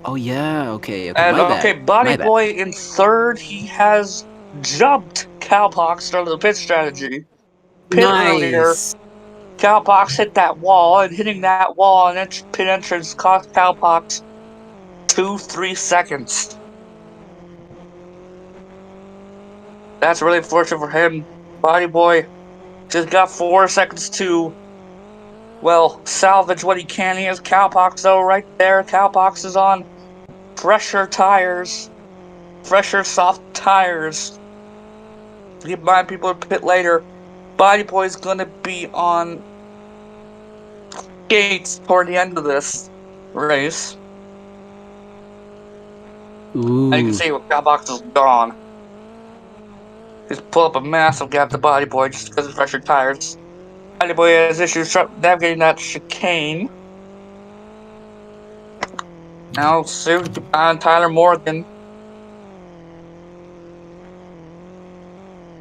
Oh yeah, okay. And my bad. Body Boy in third. He has jumped Cowpox from the pit strategy. Pit earlier. Cowpox hit that wall, and hitting that wall on pit entrance cost Cowpox 2-3 seconds. That's really unfortunate for him. Body Boy just got 4 seconds to, well, salvage what he can. He has Cowpox though right there. Cowpox is on fresher tires, fresher soft tires. Keep in mind, people will pit later. Body Boy is going to be on skates toward the end of this race. Ooh. And you can see Cowpox is gone. He's pull up a massive gap to Body Boy just because of fresher tires. Body Boy has issues navigating that chicane. Now soon on Tyler Morgan.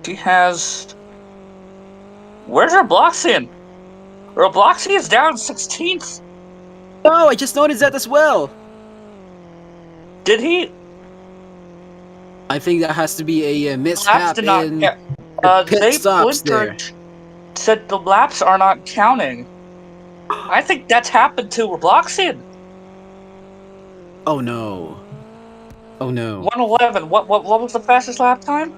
He has... Where's Robloxian? Robloxian is down 16th. Oh, I just noticed that as well. Did he? I think that has to be a mishap in pit stops there. Said the laps are not counting. I think that's happened to Robloxian. Oh no. Oh no. 1:11. What was the fastest lap time?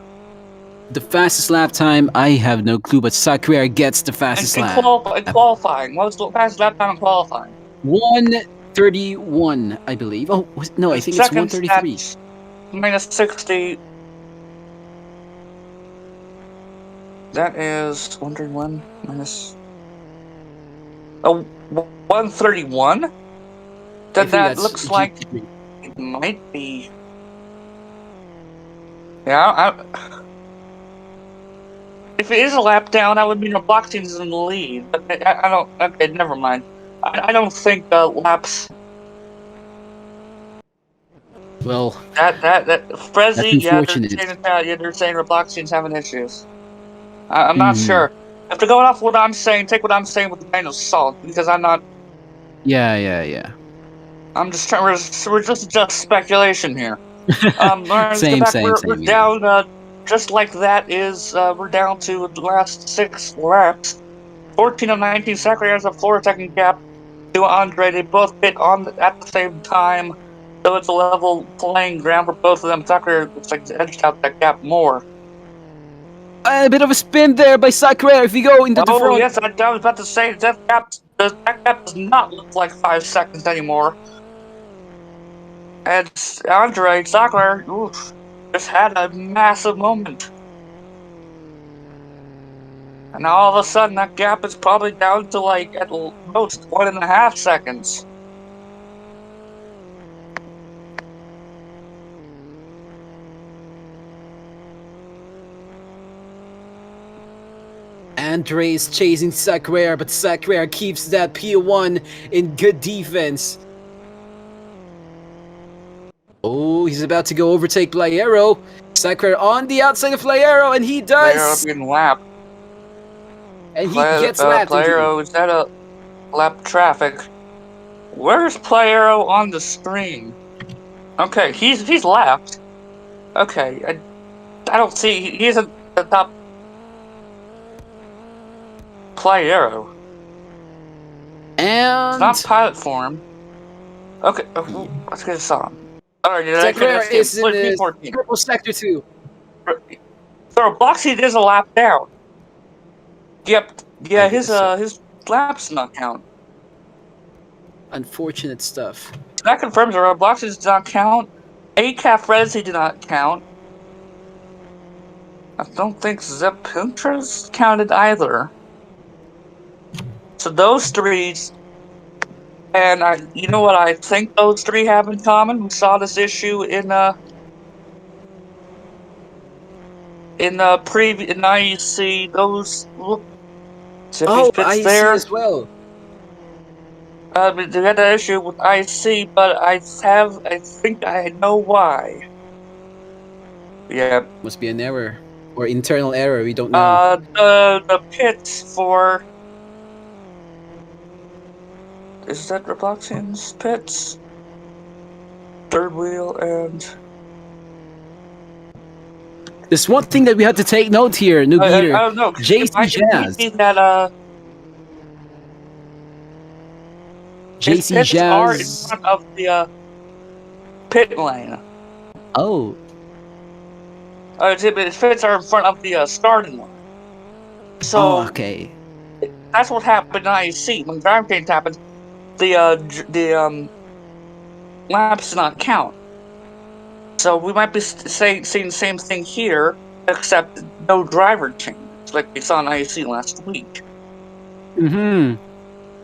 The fastest lap time, I have no clue, but Sakura gets the And, fastest and, lap. qualifying. What was the fastest lap time in qualifying? 131, I believe. Oh, no, I The think it's second 133. stats minus 60. That is 131 minus. Oh, 131? I Then think that that's looks like GT3. it might be. Yeah, if it is a lap down, that would mean Robloxians is in the lead. But I don't. Okay, never mind. I don't think laps. Well, That that's Frezzy, unfortunate. yeah, they're saying Robloxians having issues. I'm not Hmm. sure. After going off what I'm saying, take what I'm saying with a grain of salt because I'm not. Yeah. I'm just trying. We're just speculation here. All right, let's get Same, back. same, We're same. Yeah. down. Just like that is. We're down to the last 6 laps. 14 of 19. Zachary has a 4-second gap to Andre. They both hit on at the same time, so it's a level playing ground for both of them. Zachary looks like he's edged out that gap more. A bit of a spin there by Sakura if you go into the Oh front. yes, I was about to say that gap does not look like 5 seconds anymore. And Andre Zachary just had a massive moment. And now all of a sudden, that gap is probably down to like at most 1.5 seconds. Andre is chasing Sakura, but Sakura keeps that P1 in good defense. Oh, he's about to go overtake Playero. Sakura on the outside of Playero, and he Player does! being lapped. And he gets lapped indeed. Playero, is that a lap traffic? Where's Playero on the screen? Okay, he's lapped. Okay, I don't see. He's at the top. Playero. It's And not pilot form. Okay, let's get a song. Alright, okay, Sakura let's see. is in Split the P14. purple sector 2. So Boxy is a lap down. Yep. I Yeah, guess so. his laps not count. Unfortunate stuff. That confirms that Robloxes does not count. ACAF Resi did not count. I don't think Zepintra's counted either. So those three, and you know what I think those three have in common? We saw this issue in IEC. Those look Zippy's Oh, pits I see there. as well. They had that issue with IC, but I think I know why. Yeah. Must be an error. Or internal error, we don't know. The pits for is that Robloxian's pits? Third wheel and There's one thing that we have to take note here, Noob I Eater. don't know. JC It might Jazz. be that his JC pits are in Jazz. front of the pit lane. Oh. His pits are in front of the starting line. Oh, So okay. that's what happened in IEC when drive change happens. The laps do not count. So we might be seeing the same thing here, except no driver change, like we saw in IEC last week. Mm-hmm.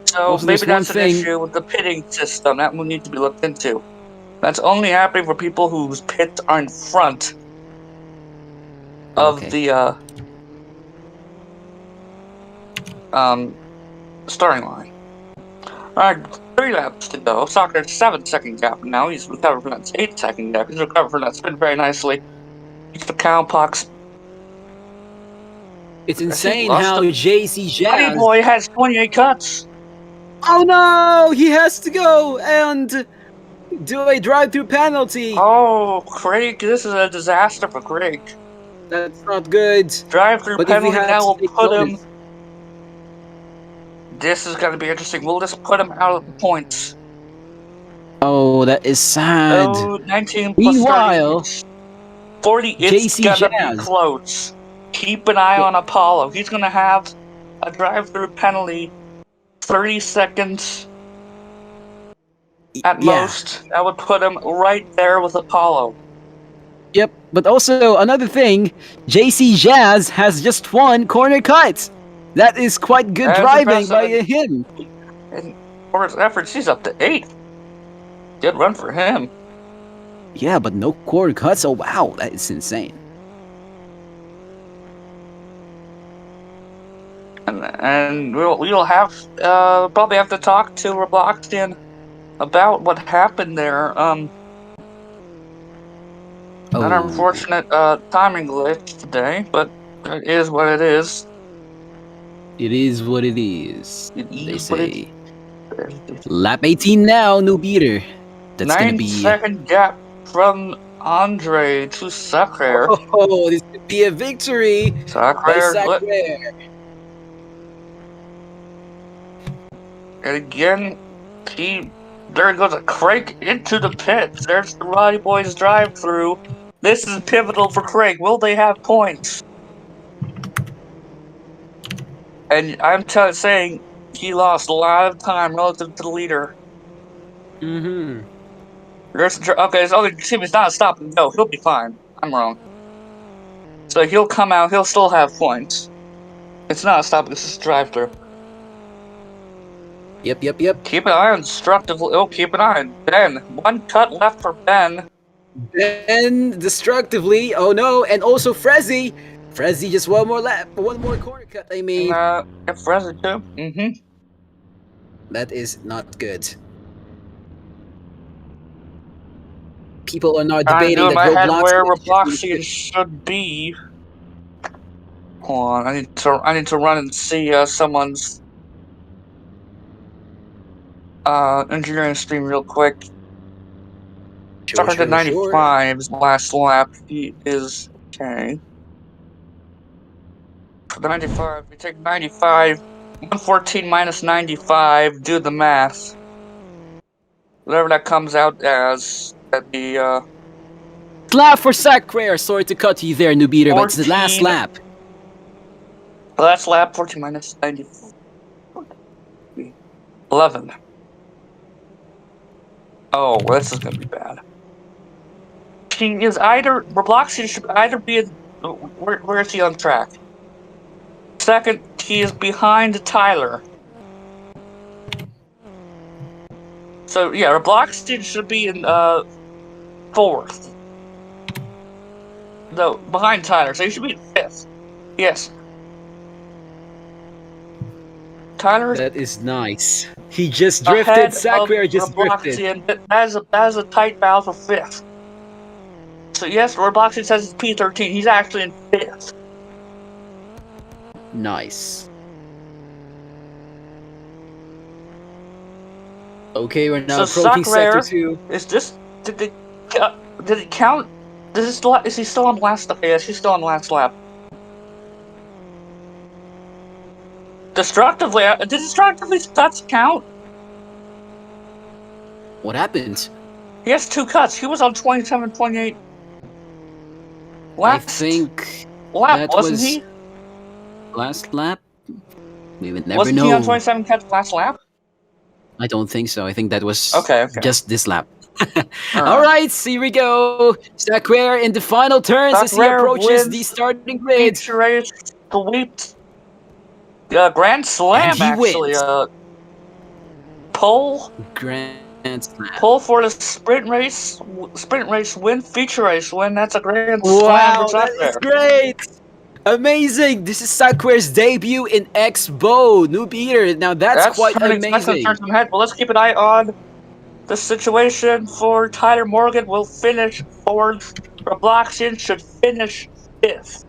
So Also, maybe there's one that's an thing. issue with the pitting system that will need to be looked into. That's only happening for people whose pits are in front of Okay. the starting line. Alright, 3 laps to go. Soccer's 7-second gap now. He's recovered from that 8-second gap. He's recovered from that spin very nicely. He's the cowpox. It's insane how JC Buddy Jazz. Boy has 28 cuts. Oh no! He has to go and do a drive-through penalty. Oh, Craig, this is a disaster for Craig. That's not good. Drive-through But if we penalty have now to will take put him. notice, This is going to be interesting. We'll just put him out of the points. oh, that is sad. Oh, 19 plus Meanwhile, 30. 40, it's JC gonna be Jazz. close. keep an eye on Apollo. He's going to have a drive-through penalty, 30 seconds at most. That would put him right there with Apollo. Yep, but also another thing, JC Jazz has just one corner cut. That is quite good driving by him. And for his efforts, he's up to 8. Good run for him. Yeah, but no corner cuts. Oh wow, that is insane. And we'll have probably have to talk to Robloxian about what happened there. An unfortunate timing glitch today, but it is what it is. It is what it is. They say. It is. Lap 18 now, new beater. That's gonna be 9-second gap from Andre to Sacre. Oh, this could be a victory by Sacre. And again, there goes a Craig into the pits. There's the Roddy Boys drive-through. This is pivotal for Craig. Will they have points? And I'm saying he lost a lot of time relative to the leader. Mm-hmm. Okay, his other team is not a stop and go. He'll be fine. I'm wrong. So he'll come out. He'll still have points. It's not a stop. This is drive-through. Yep. Keep an eye on destructively. Oh, keep an eye on Ben. One cut left for Ben. Ben destructively. Oh no, and also Frezzy. Frezzy just one more lap, one more corner cut. I mean, Frezzy too. Mm-hmm. That is not good. People are not debating that Roblox where Robloxian should be. Hold on, I need to run and see someone's engineering stream real quick. Started at 95's last lap. He is okay. For 95, we take 95. 114 minus 95. Do the math. Whatever that comes out as. That'd be lap for Sacre. Sorry to cut you there, new beater, but it's the last lap. Last lap, 14 minus 94. 11. Oh, well, this is gonna be bad. He is either Robloxian should either be in, where is he on track? Second, he is behind Tyler. So yeah, Robloxian should be in 4th. No, behind Tyler, so he should be in 5th. Yes. Tyler. That is nice. He just drifted. Sacre just drifted. That is a tight battle for 5th. So yes, Robloxian says it's P13. He's actually in 5th. Nice. Okay, we're now approaching sector 2. Is this? Did it count? Is he still on last lap? Yes, he's still on last lap. Destructively, did destructively cuts count? What happened? He has 2 cuts. He was on 27, 28. I think lap, wasn't he? Last lap? We would never wasn't know. He on 27 cuts last lap? I don't think so. I think that was just this lap. Alright, here we go. Sacre in the final turns as he approaches the starting grid. The Grand Slam, actually. Pole. Grand Slam. Pole for the sprint race win, feature race win. That's a Grand Slam. Wow, that is great. Amazing! This is Sacre's debut in XBOW, new beater. Now that's quite amazing. That's gonna turn some head. But let's keep an eye on the situation for Tyler Morgan. Will finish 4th. Robloxian should finish 5th.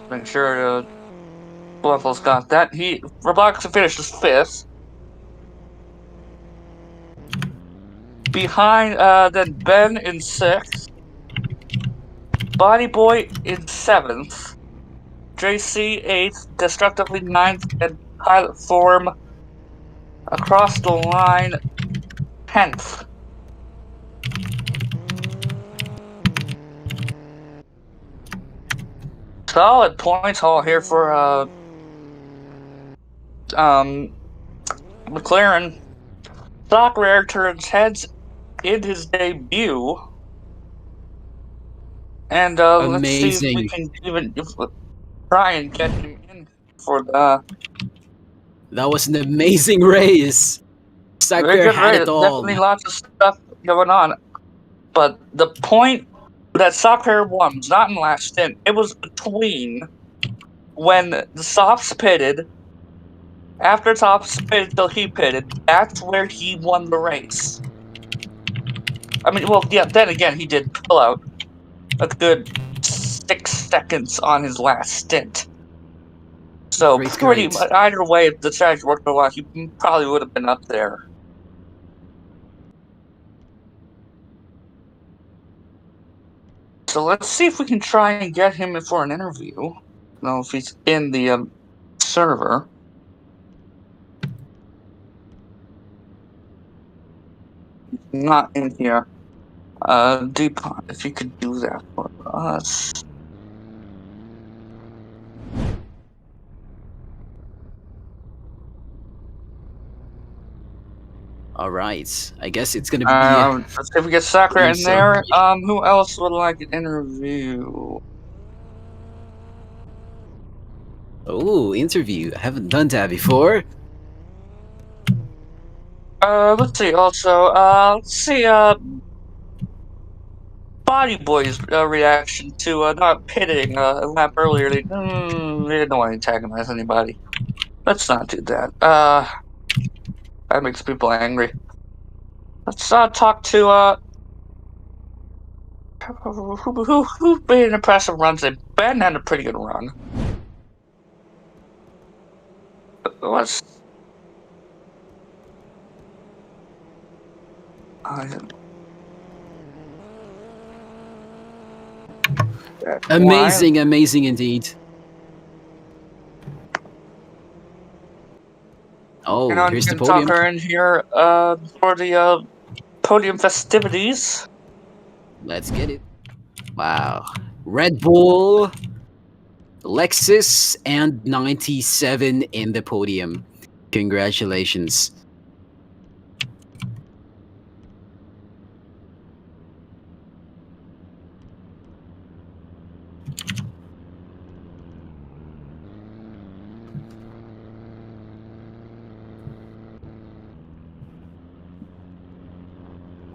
Make sure Bluffle's got that. Robloxian finishes 5th. Behind then Ben in 6th. Body Boy in 7th. JC 8th. Destructively 9th. And pilot form across the line, 10th. Solid points haul here for McLaren. Rare turns heads in his debut. And let's see if we Amazing. can even try and get him in for the That was an amazing race. very Sucker good had race. it all. Definitely lots of stuff going on. But the point that Soccer won was not in the last stint. It was between when the softs pitted, after softs pitted till he pitted. That's where he won the race. I mean, well, yeah. Then again, he did pull out a good 6 seconds on his last stint. So pretty much either way, if the strategy worked a lot, he probably would have been up there. So let's see if we can try and get him in for an interview. I don't know if he's in the server. Not in here. Deepon, if you could do that for us. All right. I guess it's gonna be. Let's see if we get Sakura in there. celebration. Who else would like an interview? Oh, interview. I haven't done that before. Let's see. Also, let's see. Body Boy's reaction to not pitting a lap earlier. They don't want to antagonize anybody. Let's not do that. That makes people angry. Let's talk to who made an impressive run today. Ben had a pretty good run. Let's. Amazing, amazing indeed. Oh, you know, here's you the can talk podium. her in here for the podium festivities. Let's get it. Wow. Red Bull, Lexus, and 97 in the podium. Congratulations.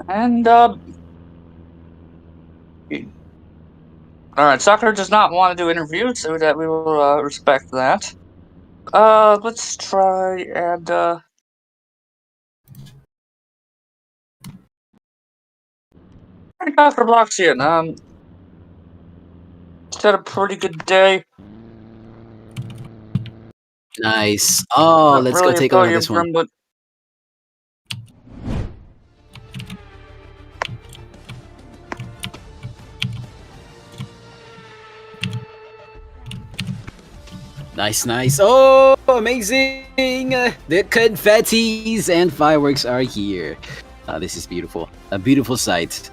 And all right, Soccer does not want to do interviews, so that we will respect that. Let's try and Dr. Bloxian, had a pretty good day. Nice. Oh, Not let's really go a take a look at podium this for one. him, but Nice, nice. Oh, amazing! The confettis and fireworks are here. This is beautiful. A beautiful sight.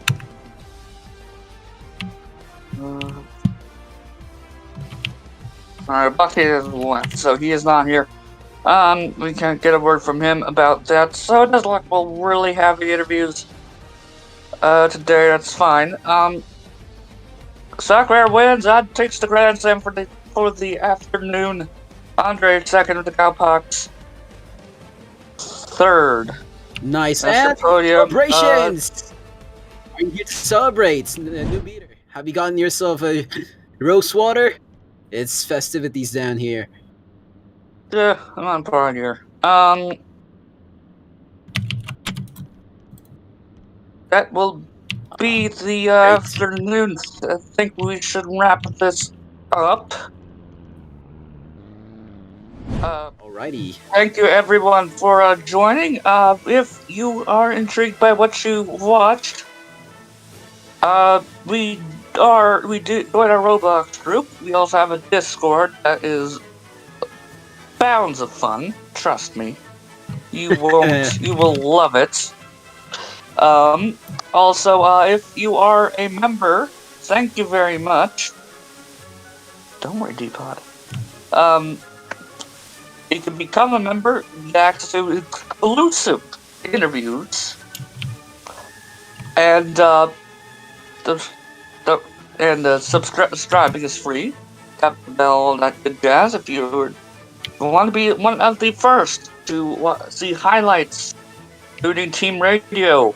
Alright, Bucky has left, so he is not here. We can't get a word from him about that, so it doesn't look like we'll really have the interviews today. That's fine. Sakura wins and takes the Grand Slam for the afternoon. Andre second with the Cowpox. Third. Nice. That's And the podium. celebrations! Are you here to celebrate? New beater. Have you gotten yourself a rose water? It's festivities down here. Yeah, I'm on par here. That will be the afternoon. I think we should wrap this up. Alrighty. Thank you everyone for joining. If you are intrigued by what you watched, we do join our Roblox group. We also have a Discord that is bounds of fun. Trust me. You won't. You will love it. Um, Also, if you are a member, thank you very much. Don't worry, Depot. Um, you can become a member, get access to exclusive interviews, and the, the subscribing is free. Tap the bell, all that good jazz. If you want to be one of the first to see highlights, including Team Radio.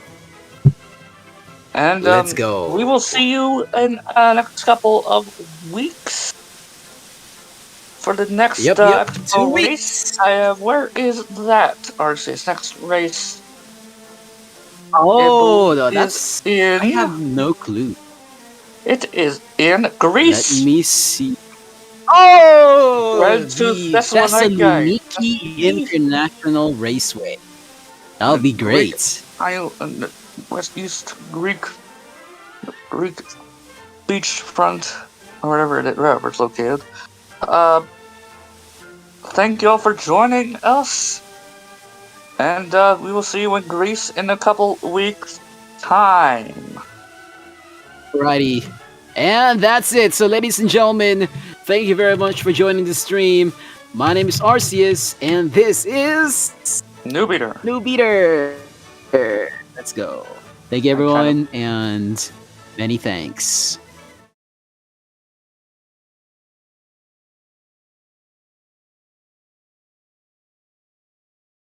And Let's we go. will see you in next couple of weeks for the next Yep. Two Expo race. weeks. Where is that, RCS? Next race, it Oh, no, is that's. I in. have no clue. It is in Let Greece. me see. Oh, Right to the Thessaloniki. Thessaloniki International Raceway. That'll be Greek great. Island, West East Greek beachfront, or wherever it's located. Uh, Thank you all for joining us, and we will see you in Greece in a couple weeks' time. Alrighty. And that's it. So, ladies and gentlemen, thank you very much for joining the stream. My name is Arceus, and this is New beater. New Beater. Let's go. Thank you, I kind of everyone, and many thanks.